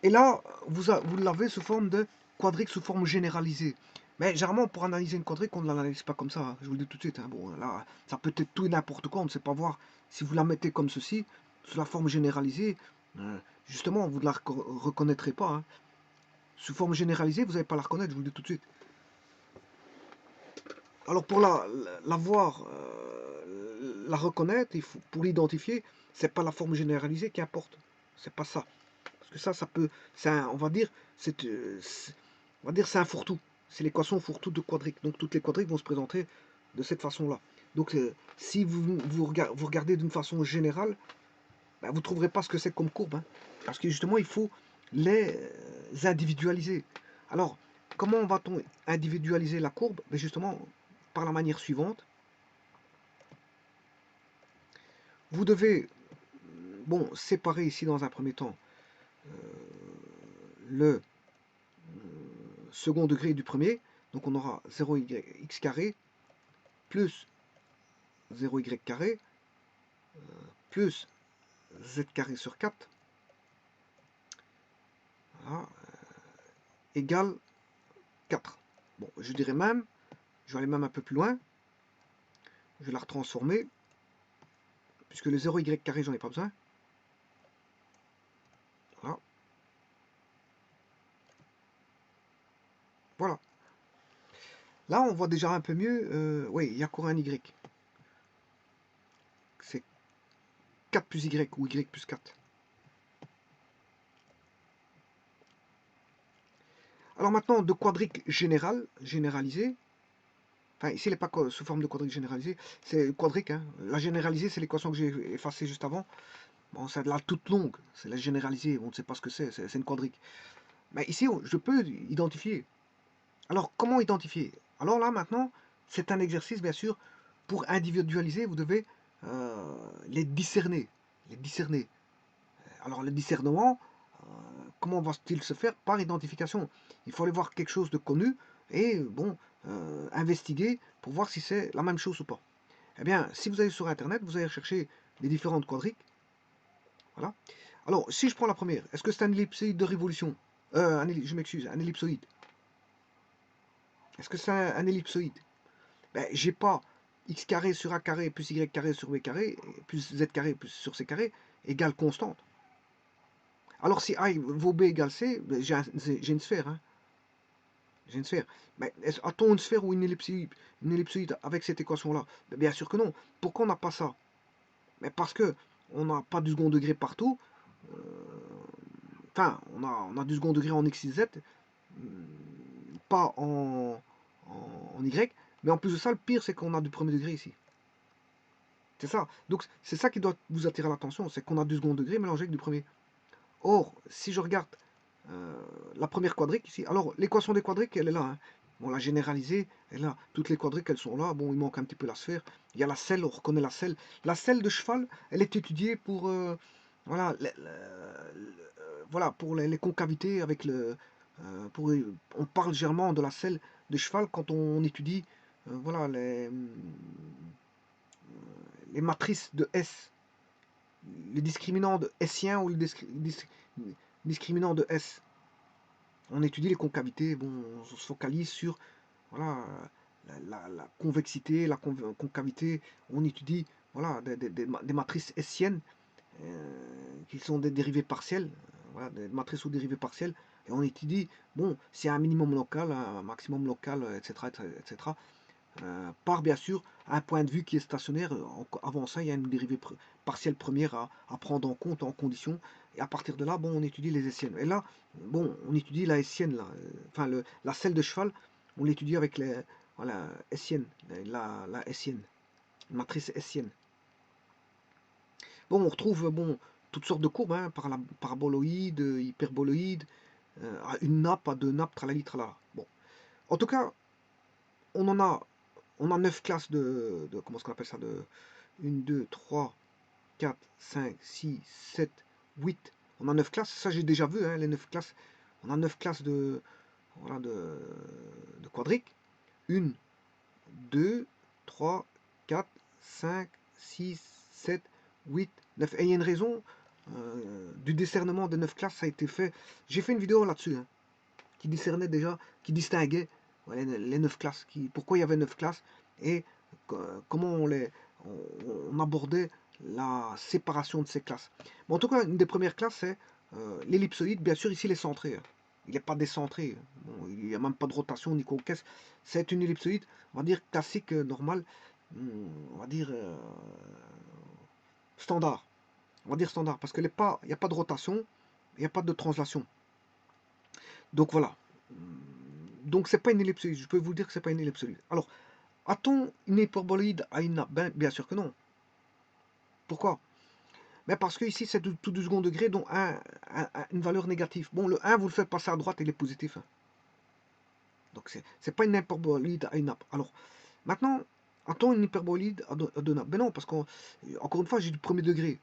Et là, vous l'avez sous forme de quadrique sous forme généralisée. Mais généralement, pour analyser une quadrique, on ne l'analyse pas comme ça. Hein. Je vous le dis tout de suite. Hein. Bon, là, ça peut être tout et n'importe quoi. On ne sait pas voir. Si vous la mettez comme ceci, sous la forme généralisée, justement, vous ne la reconnaîtrez pas. Hein. Sous forme généralisée, vous n'allez pas la reconnaître. Je vous le dis tout de suite. Alors, pour la voir, la reconnaître, pour l'identifier, c'est pas la forme généralisée qui importe. C'est pas ça. Parce que ça peut, on va dire, c'est un fourre-tout. C'est l'équation fourre-tout de quadrique. Donc toutes les quadriques vont se présenter de cette façon-là. Donc si vous regardez d'une façon générale, ben, vous ne trouverez pas ce que c'est comme courbe. Hein. Parce que justement, il faut les individualiser. Alors, comment va-t-on individualiser la courbe? Ben justement, par la manière suivante. Vous devez, bon, séparer ici dans un premier temps le second degré du premier. Donc on aura 0x carré plus 0y carré plus z carré sur 4 voilà, égale 4. Bon, je dirais même, je vais aller même un peu plus loin, je vais la retransformer, puisque le 0y carré, j'en ai pas besoin. Voilà. Voilà. Là, on voit déjà un peu mieux, oui, il y a encore un y. C'est 4 plus y, ou y plus 4. Alors maintenant, de quadrique général, généralisé, enfin ici il n'est pas sous forme de quadrique généralisé, c'est quadrique, hein. La généralisée c'est l'équation que j'ai effacée juste avant, bon c'est de la toute longue, c'est la généralisée, on ne sait pas ce que c'est une quadrique. Mais ici je peux identifier. Alors comment identifier? Alors là maintenant, c'est un exercice bien sûr, pour individualiser vous devez les discerner. Les discerner. Alors le discernement, comment va-t-il se faire? Par identification. Il faut aller voir quelque chose de connu et bon, investiguer pour voir si c'est la même chose ou pas. Eh bien, si vous allez sur Internet, vous allez chercher les différentes quadriques. Voilà. Alors, si je prends la première, est-ce que c'est un ellipsoïde de révolution? Je m'excuse, un ellipsoïde. Est-ce que c'est un ellipsoïde? Ben, j'ai pas x carré sur a carré plus y carré sur b carré plus z carré plus sur c carré égale constante. Alors si a vaut b égale c, ben, j'ai une sphère. Hein. J'ai une sphère. Mais a-t-on une sphère ou une ellipsoïde avec cette équation-là? Ben, bien sûr que non. Pourquoi on n'a pas ça? Mais parce que on n'a pas du second degré partout. Enfin, on a du second degré en x, y, z, pas en y. Mais en plus de ça, le pire, c'est qu'on a du premier degré ici. C'est ça. Donc, c'est ça qui doit vous attirer l'attention, c'est qu'on a du second degré mélangé avec du premier. Or, si je regarde la première quadrique ici, alors l'équation des quadriques, elle est là. Hein. Bon, la généralisée, elle est là. Toutes les quadriques, elles sont là. Bon, il manque un petit peu la sphère. Il y a la selle, on reconnaît la selle. La selle de cheval, elle est étudiée pour, voilà, voilà, pour les concavités avec le... on parle généralement de la selle de cheval quand on étudie voilà, les matrices de S. Le discriminant de Sien ou le discriminant de S. On étudie les concavités, bon, on se focalise sur voilà, la convexité, la concavité, on étudie voilà, des matrices Siennes qui sont des dérivées partielles, voilà, des matrices ou dérivées partielles, et on étudie, bon, s'il y a un minimum local, un maximum local, etc., etc., par bien sûr un point de vue qui est stationnaire. Avant ça, il y a une dérivée partielle première à prendre en compte en condition. Et à partir de là, bon, on étudie les Hessiennes. Et là, bon, on étudie la Hessienne, là, enfin la selle de cheval, on l'étudie avec les voilà, Hessienne, la Hessienne, matrice Hessienne. Bon, on retrouve bon, toutes sortes de courbes, hein, paraboloïdes, hyperboloïdes, à une nappe, à deux nappes, tralali, tralala. Bon. En tout cas, on en a on a 9 classes comment est-ce qu'on appelle ça, de 1, 2, 3, 4, 5, 6, 7, 8. On a 9 classes, ça j'ai déjà vu, hein, les 9 classes. On a 9 classes voilà, de quadriques. 1, 2, 3, 4, 5, 6, 7, 8, 9. Et il y a une raison du discernement des 9 classes, ça a été fait. J'ai fait une vidéo là-dessus, hein, qui discernait déjà, qui distinguait les 9 classes, pourquoi il y avait 9 classes et comment on abordait la séparation de ces classes. Bon, en tout cas, une des premières classes, c'est l'ellipsoïde. Bien sûr, ici, il est centré. Hein. Il n'est pas décentré. Bon, il n'y a même pas de rotation ni conquête. C'est une ellipsoïde, on va dire classique, normale, on va dire standard. On va dire standard, parce qu'il n'y a pas de rotation, il n'y a pas de translation. Donc voilà. Donc c'est pas une ellipsoïde, je peux vous dire que c'est pas une ellipsoïde. Alors, a-t-on une hyperboloïde à une nappe? Bien sûr que non. Pourquoi? Mais parce que ici c'est tout du second degré, dont une valeur négative. Bon, le 1, vous le faites passer à droite, il est positif. Hein. Donc c'est pas une hyperboloïde à une nappe. Alors, maintenant, a-t-on une hyperboloïde à deux nappes? Ben non, parce qu'encore une fois, j'ai du premier degré.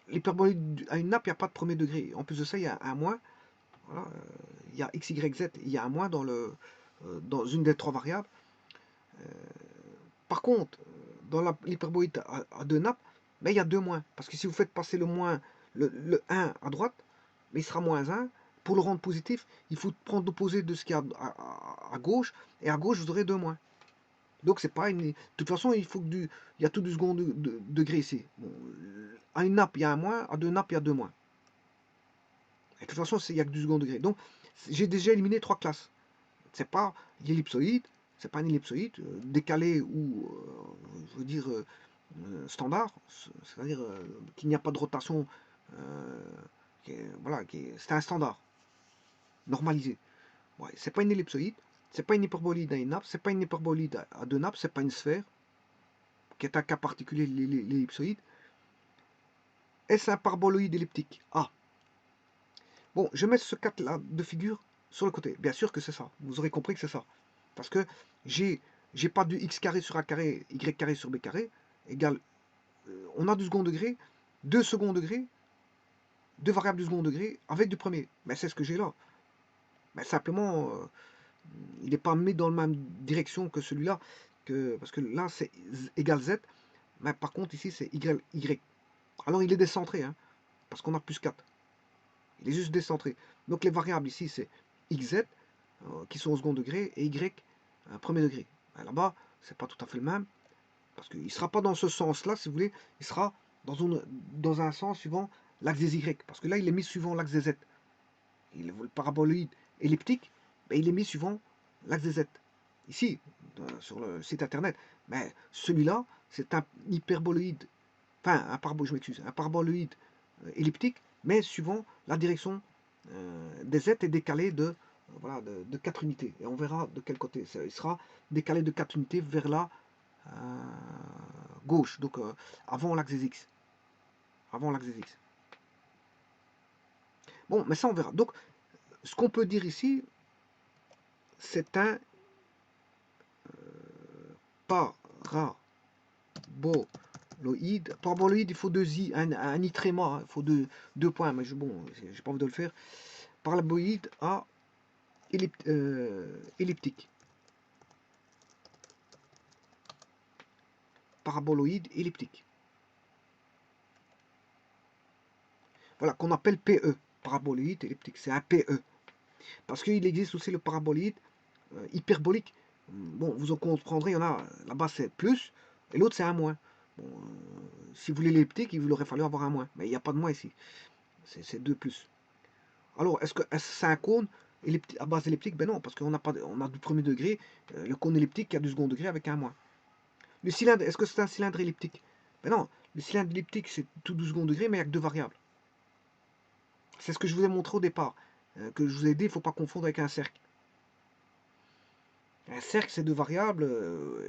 L'hyperboloïde à une nappe, il n'y a pas de premier degré. En plus de ça, il y a un moins. Voilà, il y a x, y, z, il y a un moins dans une des trois variables. Par contre, dans l'hyperboloïde à deux nappes, mais il y a deux moins. Parce que si vous faites passer le moins, le 1 à droite, mais il sera moins 1. Pour le rendre positif, il faut prendre l'opposé de ce qu'il y a à gauche, et à gauche, vous aurez deux moins. Donc c'est pas une... De toute façon, il faut que il y a tout du second degré ici. Bon, à une nappe, il y a un moins, à deux nappes, il y a deux moins. Et de toute façon, il n'y a que du second degré. Donc, j'ai déjà éliminé trois classes. C'est pas l'ellipsoïde, c'est pas une ellipsoïde décalée ou, je veux dire, standard, c'est-à-dire qu'il n'y a pas de rotation, voilà, c'est un standard normalisé. Ouais, c'est pas une ellipsoïde, c'est pas une hyperbolide à une nappe, c'est pas une hyperbolide à deux nappes, c'est pas une sphère, qui est un cas particulier, l'ellipsoïde. Est-ce un paraboloïde elliptique? Ah. Bon, je mets ce cas-là de figure sur le côté. Bien sûr que c'est ça. Vous aurez compris que c'est ça. Parce que j'ai pas du x carré sur a carré, y carré sur b carré, égale, on a du second degré, deux second degré, deux variables du second degré, avec du premier. Mais c'est ce que j'ai là. Mais simplement, il n'est pas mis dans la même direction que celui-là, parce que là, c'est égal z, mais par contre, ici, c'est y. Alors, il est décentré, hein, parce qu'on a plus 4. Il est juste décentré. Donc, les variables ici, c'est xz, qui sont au second degré, et y, premier degré. Là-bas, c'est pas tout à fait le même, Parce qu'il ne sera pas dans ce sens-là, si vous voulez, il sera dans un sens suivant l'axe des Y. Parce que là, il est mis suivant l'axe des Z. Le paraboloïde elliptique, ben, il est mis suivant l'axe des Z. Ici, sur le site internet. Mais celui-là, c'est un hyperboloïde, enfin, je m'excuse, un paraboloïde elliptique, mais suivant la direction des Z est décalé voilà, de 4 unités. Et on verra de quel côté. Il sera décalé de 4 unités vers la gauche, donc avant l'axe des X. Avant l'axe des X. Bon, mais ça on verra. Donc, ce qu'on peut dire ici, c'est un paraboloïde. Paraboloïde, il faut un i tréma, hein, il faut deux points, mais bon, j'ai pas envie de le faire. Paraboloïde à elliptique. Paraboloïde elliptique. Voilà, qu'on appelle PE, paraboloïde elliptique. C'est un PE. Parce qu'il existe aussi le paraboloïde hyperbolique. Bon, vous en comprendrez, il y en a, là-bas c'est plus, et l'autre c'est un moins. Bon, si vous voulez l'elliptique, il vous aurait fallu avoir un moins. Mais il n'y a pas de moins ici. C'est 2 plus. Alors, est-ce que c'est un cône à base elliptique? Ben non, parce qu'on on a du premier degré, le cône elliptique qui a du second degré avec un moins. Le cylindre, est-ce que c'est un cylindre elliptique? Ben non, le cylindre elliptique c'est tout du second degré, mais il n'y a que deux variables. C'est ce que je vous ai montré au départ, que je vous ai dit, il ne faut pas confondre avec un cercle. Un cercle, c'est deux variables,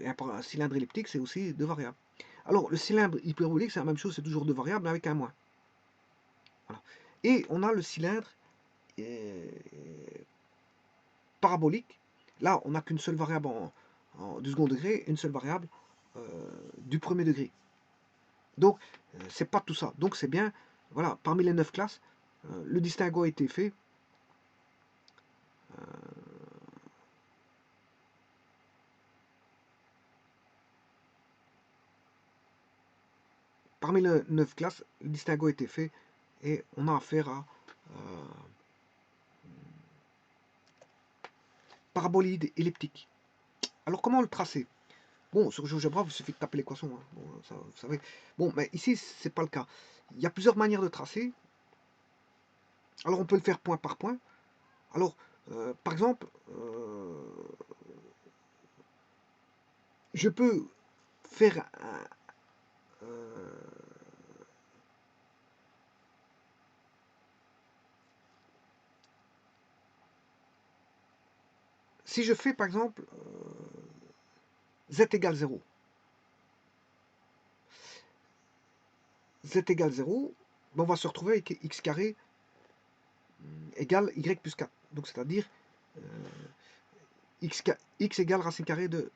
et un cylindre elliptique, c'est aussi deux variables. Alors, le cylindre hyperbolique, c'est la même chose, c'est toujours deux variables, mais avec un moins. Voilà. Et on a le cylindre parabolique. Là, on n'a qu'une seule variable du second degré, une seule variable du premier degré. Donc, c'est pas tout ça. Donc, c'est bien, voilà, parmi les 9 classes, le distinguo a été fait. Parmi les 9 classes, le distinguo a été fait et on a affaire à paraboloïde elliptique. Alors, comment le tracer? Bon, sur GeoGebra, il suffit de taper l'équation. Hein. Bon, ça, vous savez. Bon, mais ici, c'est pas le cas. Il y a plusieurs manières de tracer. Alors, on peut le faire point par point. Alors, par exemple, je peux faire si je fais par exemple z égale 0, z égale 0, ben on va se retrouver avec x carré égale y plus 4. Donc c'est-à-dire x égale racine carrée de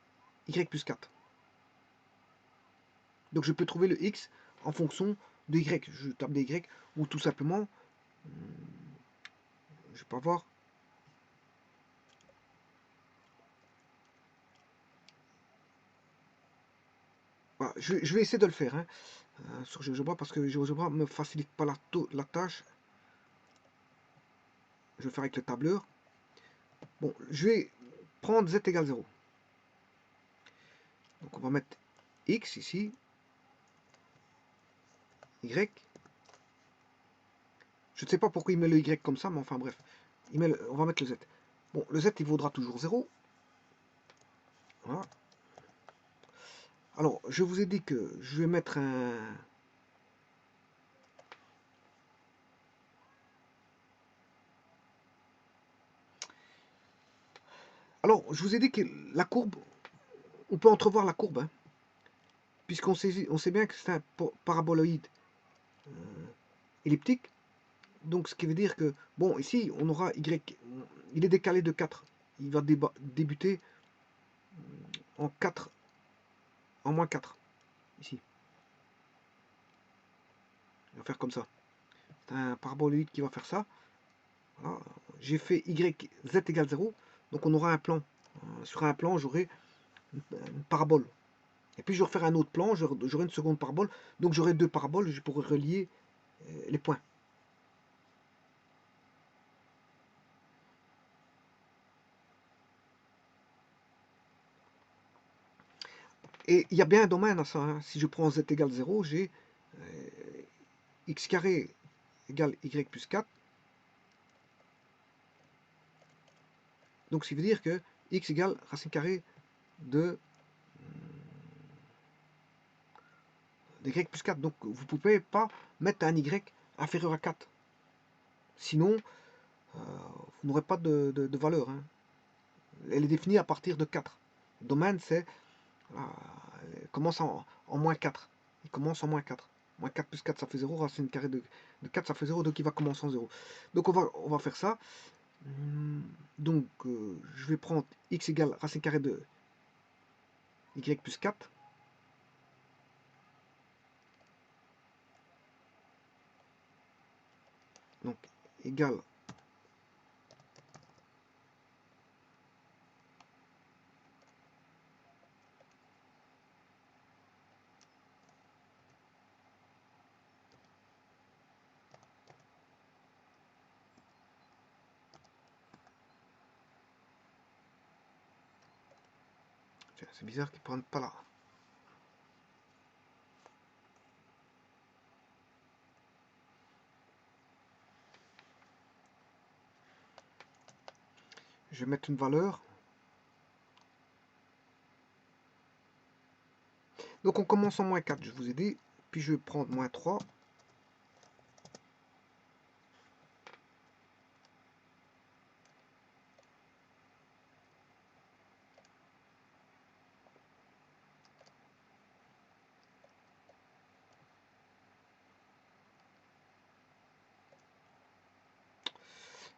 y plus 4. Donc je peux trouver le x en fonction de y. Je tape des y ou tout simplement, je peux avoir voilà, je vais essayer de le faire hein, sur GeoGebra parce que GeoGebra ne me facilite pas la tâche. Je vais faire avec le tableur. Bon, je vais prendre z égale 0. Donc on va mettre x ici, y. Je ne sais pas pourquoi il met le y comme ça, mais enfin bref. On va mettre le z. Bon, le z il vaudra toujours 0. Voilà. Alors, je vous ai dit que je vais mettre un... Alors, je vous ai dit que la courbe, on peut entrevoir la courbe, hein, puisqu'on sait bien que c'est un paraboloïde elliptique. Donc, ce qui veut dire que, bon, ici, on aura y, il est décalé de 4. Il va débuter en 4, en moins 4, ici. Il va faire comme ça. C'est un paraboloïde qui va faire ça. Voilà. J'ai fait z égale 0, donc on aura un plan. Sur un plan, j'aurai une parabole. Et puis je vais refaire un autre plan, j'aurai une seconde parabole. Donc j'aurai deux paraboles, je pourrai relier les points. Et il y a bien un domaine à ça, hein. Si je prends z égale 0, j'ai x carré égale y plus 4. Donc, ce qui veut dire que x égale racine carrée de y plus 4. Donc, vous ne pouvez pas mettre un y inférieur à 4. Sinon, vous n'aurez pas de valeur, hein. Elle est définie à partir de 4. Le domaine, c'est... elle commence en moins 4. Il commence en moins 4. Moins 4 plus 4, ça fait 0. Racine carrée de 4, ça fait 0. Donc, il va commencer en 0. Donc, on va faire ça. Donc, je vais prendre x égale racine carrée de y plus 4. Donc, égale c'est bizarre qu'ils ne prennent pas là. Je vais mettre une valeur. Donc on commence en moins 4, je vous ai dit. Puis je vais prendre moins 3.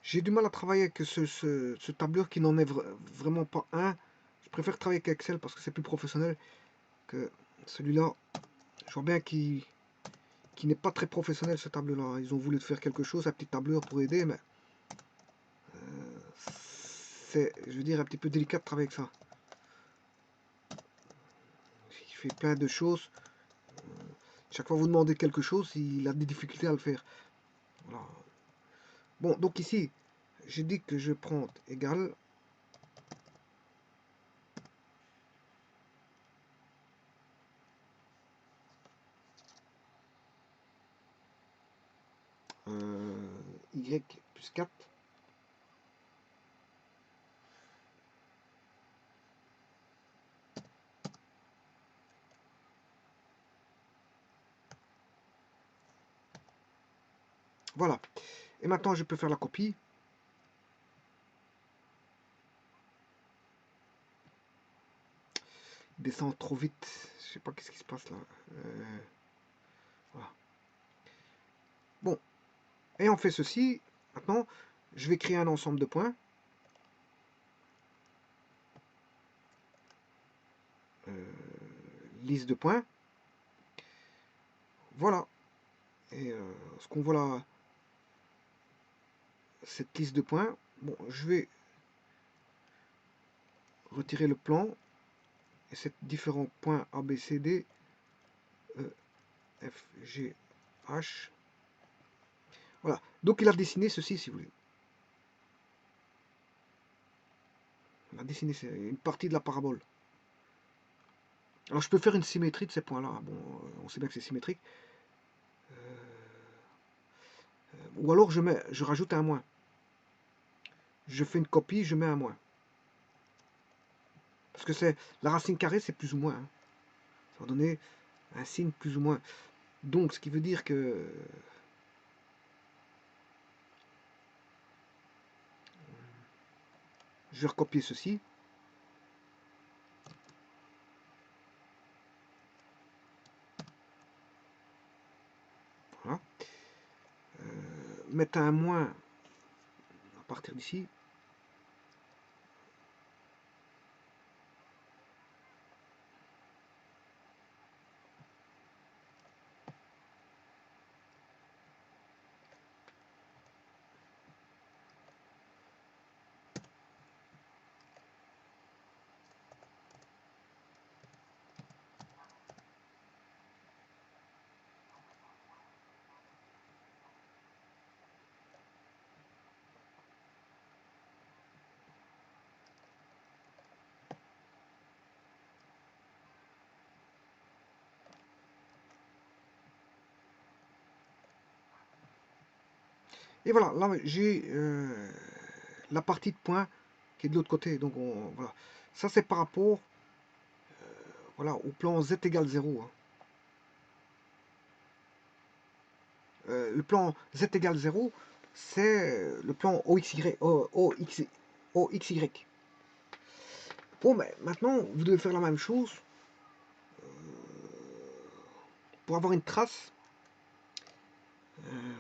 J'ai du mal à travailler avec ce tableur qui n'en est vraiment pas un. Je préfère travailler avec Excel parce que c'est plus professionnel que celui-là. Je vois bien qu'il n'est pas très professionnel ce tableur-là. Ils ont voulu faire quelque chose, un petit tableur pour aider, mais c'est, je veux dire, un petit peu délicat de travailler avec ça. Il fait plein de choses. Chaque fois que vous demandez quelque chose, il a des difficultés à le faire. Voilà. Bon, donc ici, j'ai dit que je prends égal. Y plus 4. Voilà. Et maintenant, je peux faire la copie. Il descend trop vite. Je sais pas qu'est-ce qui se passe là. Voilà. Bon. Et on fait ceci. Maintenant, je vais créer un ensemble de points. Liste de points. Voilà. Et ce qu'on voit là, cette liste de points. Bon, je vais retirer le plan. Et ces différents points A, B, C, D, E, F, G, H. Voilà. Donc il a dessiné ceci, si vous voulez. Il a dessiné une partie de la parabole. Alors je peux faire une symétrie de ces points-là. Bon, on sait bien que c'est symétrique. Ou alors je rajoute un moins. Je fais une copie, je mets un moins. Parce que c'est la racine carrée, c'est plus ou moins, hein. Ça va donner un signe plus ou moins. Donc, ce qui veut dire que je vais recopier ceci. Voilà. Mettre un moins à partir d'ici. Et voilà, là j'ai la partie de points qui est de l'autre côté. Donc voilà. Ça c'est par rapport voilà, au plan z égale 0. Hein. Le plan z égale 0, c'est le plan OXY. OXY. Bon, ben, maintenant, vous devez faire la même chose pour avoir une trace.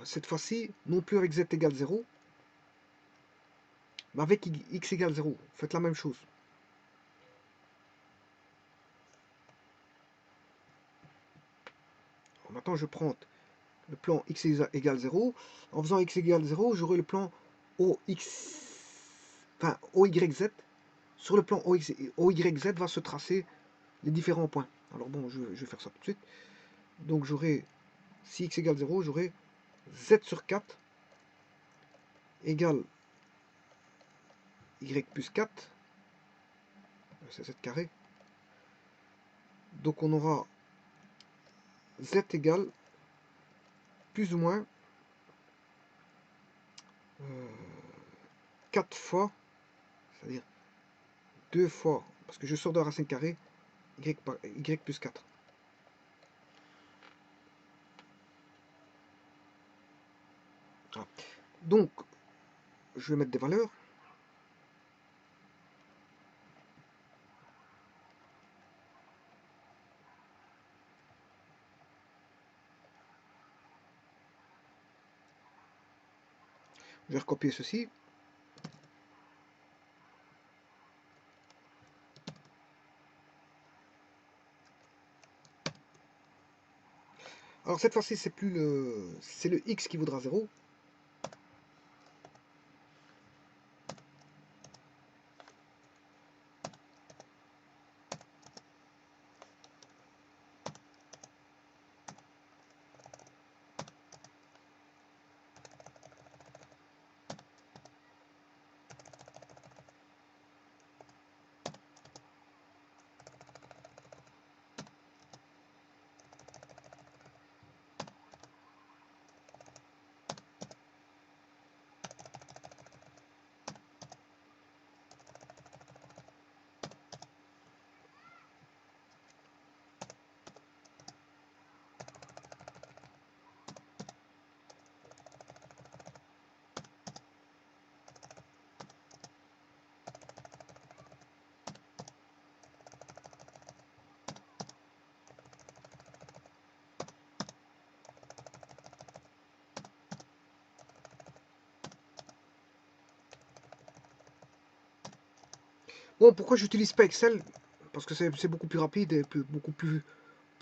Cette fois-ci, non plus avec z égale 0, mais avec x égale 0. Faites la même chose. Alors, maintenant, je prends le plan x égale 0. En faisant x égale 0, j'aurai le plan OYZ. Sur le plan OYZ va se tracer les différents points. Alors bon, je vais faire ça tout de suite. Donc j'aurai, si x égale 0, j'aurai z sur 4 égale y plus 4. C'est z carré. Donc on aura z égale plus ou moins 4 fois, c'est-à-dire 2 fois, parce que je sors de la racine carrée, y plus 4. Voilà. Donc, je vais mettre des valeurs. Je vais recopier ceci. Alors cette fois-ci, c'est plus c'est le x qui vaudra 0. Bon, pourquoi j'utilise pas Excel? Parce que c'est beaucoup plus rapide et beaucoup plus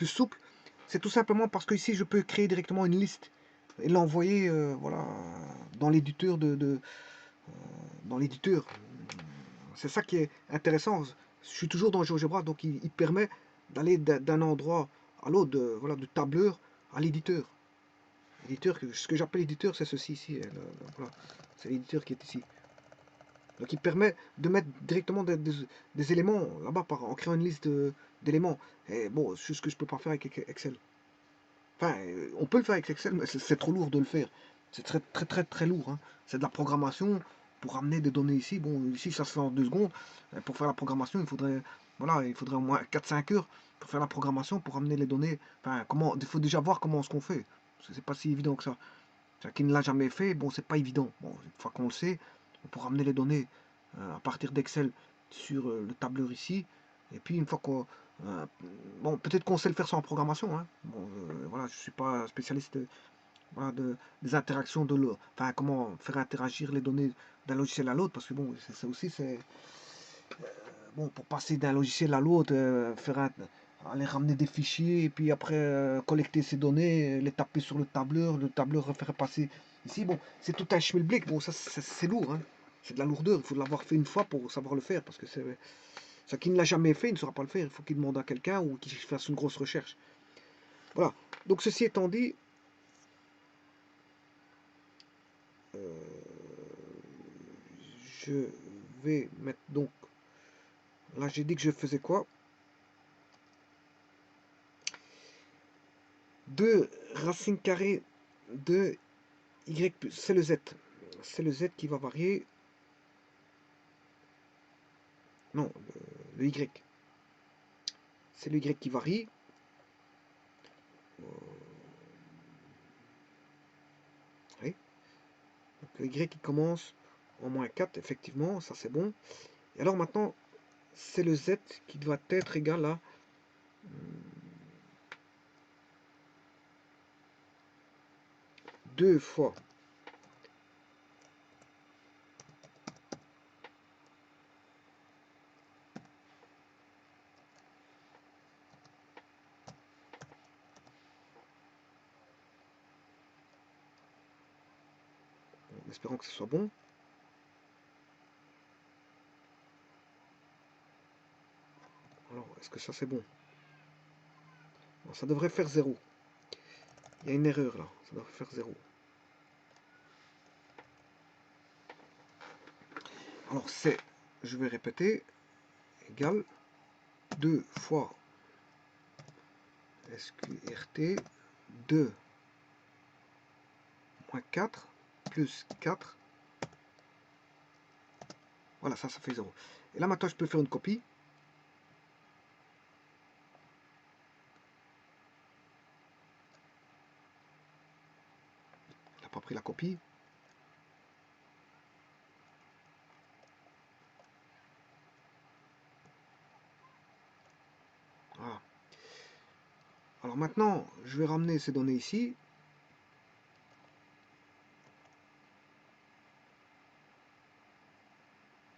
souple. C'est tout simplement parce que ici, je peux créer directement une liste et l'envoyer voilà, dans l'éditeur dans l'éditeur. C'est ça qui est intéressant. Je suis toujours dans GeoGebra, donc il permet d'aller d'un endroit à l'autre, voilà, de tableur à l'éditeur. Ce que j'appelle éditeur, c'est ceci ici. Voilà. C'est l'éditeur qui est ici. Donc il permet de mettre directement des éléments là-bas en créant une liste d'éléments. Et bon, c'est ce que je peux pas faire avec Excel. Enfin, on peut le faire avec Excel, mais c'est trop lourd de le faire. C'est très lourd. Hein. C'est de la programmation pour amener des données ici. Bon, ici ça se fait en 2 secondes. Pour faire la programmation, voilà, il faudrait au moins 4-5 heures pour faire la programmation, pour amener les données. Enfin, il faut déjà voir comment ce qu'on fait. C'est pas si évident que ça. Qui ne l'a jamais fait, bon, c'est pas évident. Bon, une fois qu'on le sait, on pourra amener les données à partir d'Excel sur le tableur ici. Et puis une fois qu'on... bon, peut-être qu'on sait le faire sans programmation. Hein. Bon, voilà, je suis pas spécialiste voilà, des interactions de l'eau. Enfin, comment faire interagir les données d'un logiciel à l'autre, parce que bon, ça aussi, c'est... Bon, pour passer d'un logiciel à l'autre, aller ramener des fichiers, et puis après collecter ces données, les taper sur le tableur refaire passer ici. Bon, c'est tout un schmilblick. Bon, ça c'est lourd, hein. C'est de la lourdeur. Il faut l'avoir fait une fois pour savoir le faire, parce que c'est ça qui ne l'a jamais fait, il ne saura pas le faire. Il faut qu'il demande à quelqu'un ou qu'il fasse une grosse recherche. Voilà. Donc ceci étant dit, euh, je vais mettre donc. Là, j'ai dit que je faisais quoi? 2 racines carrées de Y plus, c'est le Z. C'est le Z qui va varier. Non, le Y. C'est le Y qui varie. Oui. Donc le Y qui commence en moins 4, effectivement, ça c'est bon. Et alors maintenant, c'est le Z qui doit être égal à 2 fois en espérant que ce soit bon. Alors, est-ce que ça c'est bon? Alors, ça devrait faire 0. Il y a une erreur là, ça devrait faire 0. Alors c'est, je vais répéter, égal 2 fois SQRT 2 moins 4 plus 4. Voilà, ça fait 0. Et là maintenant je peux faire une copie. Il n'a pas pris la copie. Voilà. Alors maintenant, je vais ramener ces données ici.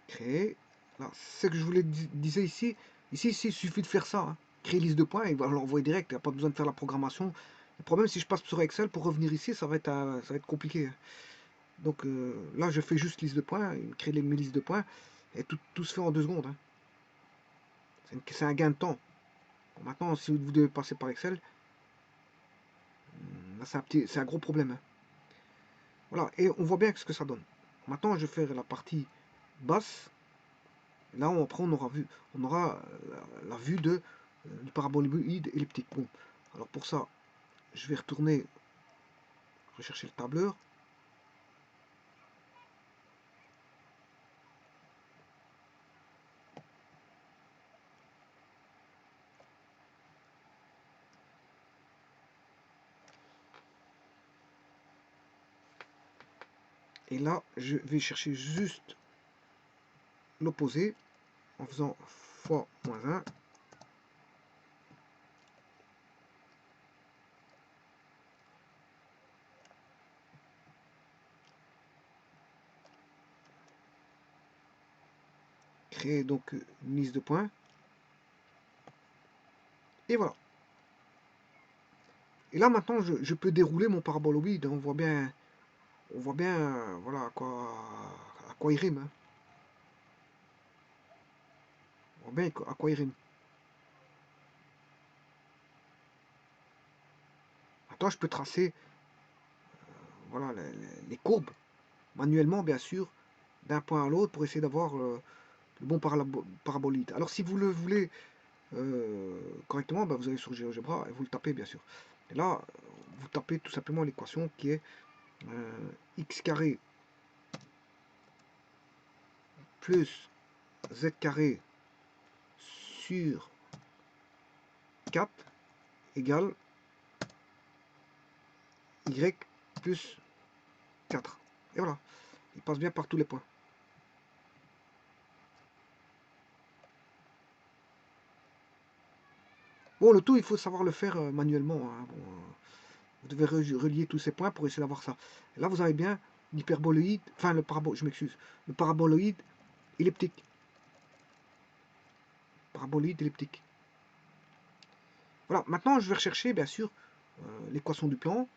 Créer. Là, c'est ce que je voulais disais ici. Ici, il suffit de faire ça. Hein. Créer liste de points, il va l'envoyer direct. Il n'y a pas besoin de faire la programmation. Le problème, si je passe sur Excel pour revenir ici, ça va être compliqué. Donc là, je fais juste liste de points, il crée mes listes de points, et tout se fait en 2 secondes. Hein. C'est un gain de temps. Bon, maintenant, si vous devez passer par Excel, c'est un gros problème. Hein. Voilà, et on voit bien ce que ça donne. Maintenant, je vais faire la partie basse. Là, après, on aura la vue du paraboloïde elliptique. Bon, alors pour ça, je vais retourner rechercher le tableur. Et là, je vais chercher juste l'opposé en faisant fois moins 1. Créer donc une liste de points. Et voilà. Et là maintenant je peux dérouler mon paraboloïde. On voit bien voilà à quoi il rime. Hein. On voit bien à quoi il rime. Maintenant je peux tracer voilà, les courbes manuellement bien sûr d'un point à l'autre pour essayer d'avoir le bon parabolide. Alors si vous le voulez correctement, bah, vous allez sur GeoGebra et vous le tapez bien sûr. Et là, vous tapez tout simplement l'équation qui est x carré plus z carré sur 4 égale y plus 4. Et voilà, il passe bien par tous les points. Bon, le tout, il faut savoir le faire manuellement. Hein. Bon, vous devez relier tous ces points pour essayer d'avoir ça. Et là, vous avez bien l'hyperboloïde, enfin je m'excuse, le paraboloïde elliptique. Paraboloïde elliptique. Voilà, maintenant je vais rechercher bien sûr l'équation du plan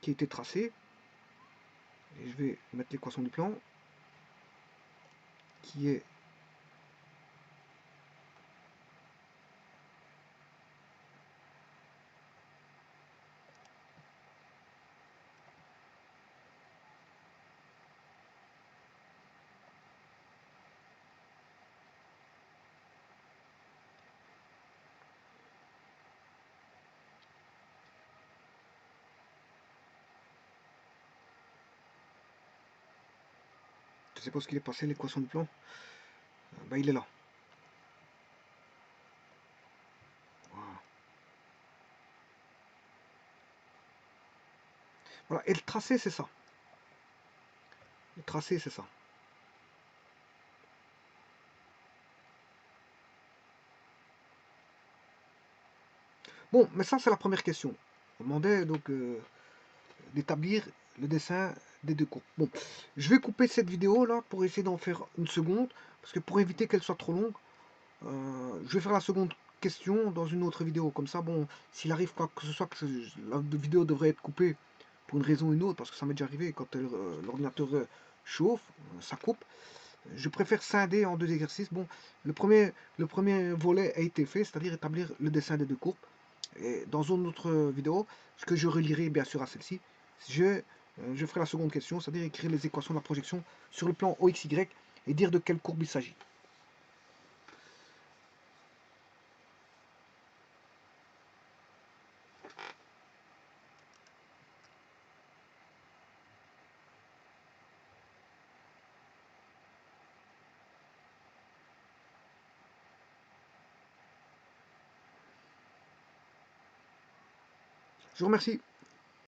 qui a été tracée. Et je vais mettre l'équation du plan qui est Je sais pas ce qu'il est passé, l'équation du plan. Bah, il est là. Voilà. Voilà. Et le tracé, c'est ça. Le tracé, c'est ça. Bon, mais ça, c'est la première question. On demandait donc d'établir le dessin des deux courbes. Bon, je vais couper cette vidéo là pour essayer d'en faire une seconde, parce que pour éviter qu'elle soit trop longue, je vais faire la seconde question dans une autre vidéo. Comme ça, bon, s'il arrive quoi que ce soit, que la vidéo devrait être coupée pour une raison ou une autre, parce que ça m'est déjà arrivé quand l'ordinateur chauffe, ça coupe. Je préfère scinder en deux exercices. Bon, le premier volet a été fait, c'est-à-dire établir le dessin des deux courbes. Et dans une autre vidéo, ce que je relierai bien sûr à celle-ci, je ferai la seconde question, c'est-à-dire écrire les équations de la projection sur le plan OXY et dire de quelle courbe il s'agit. Je vous remercie.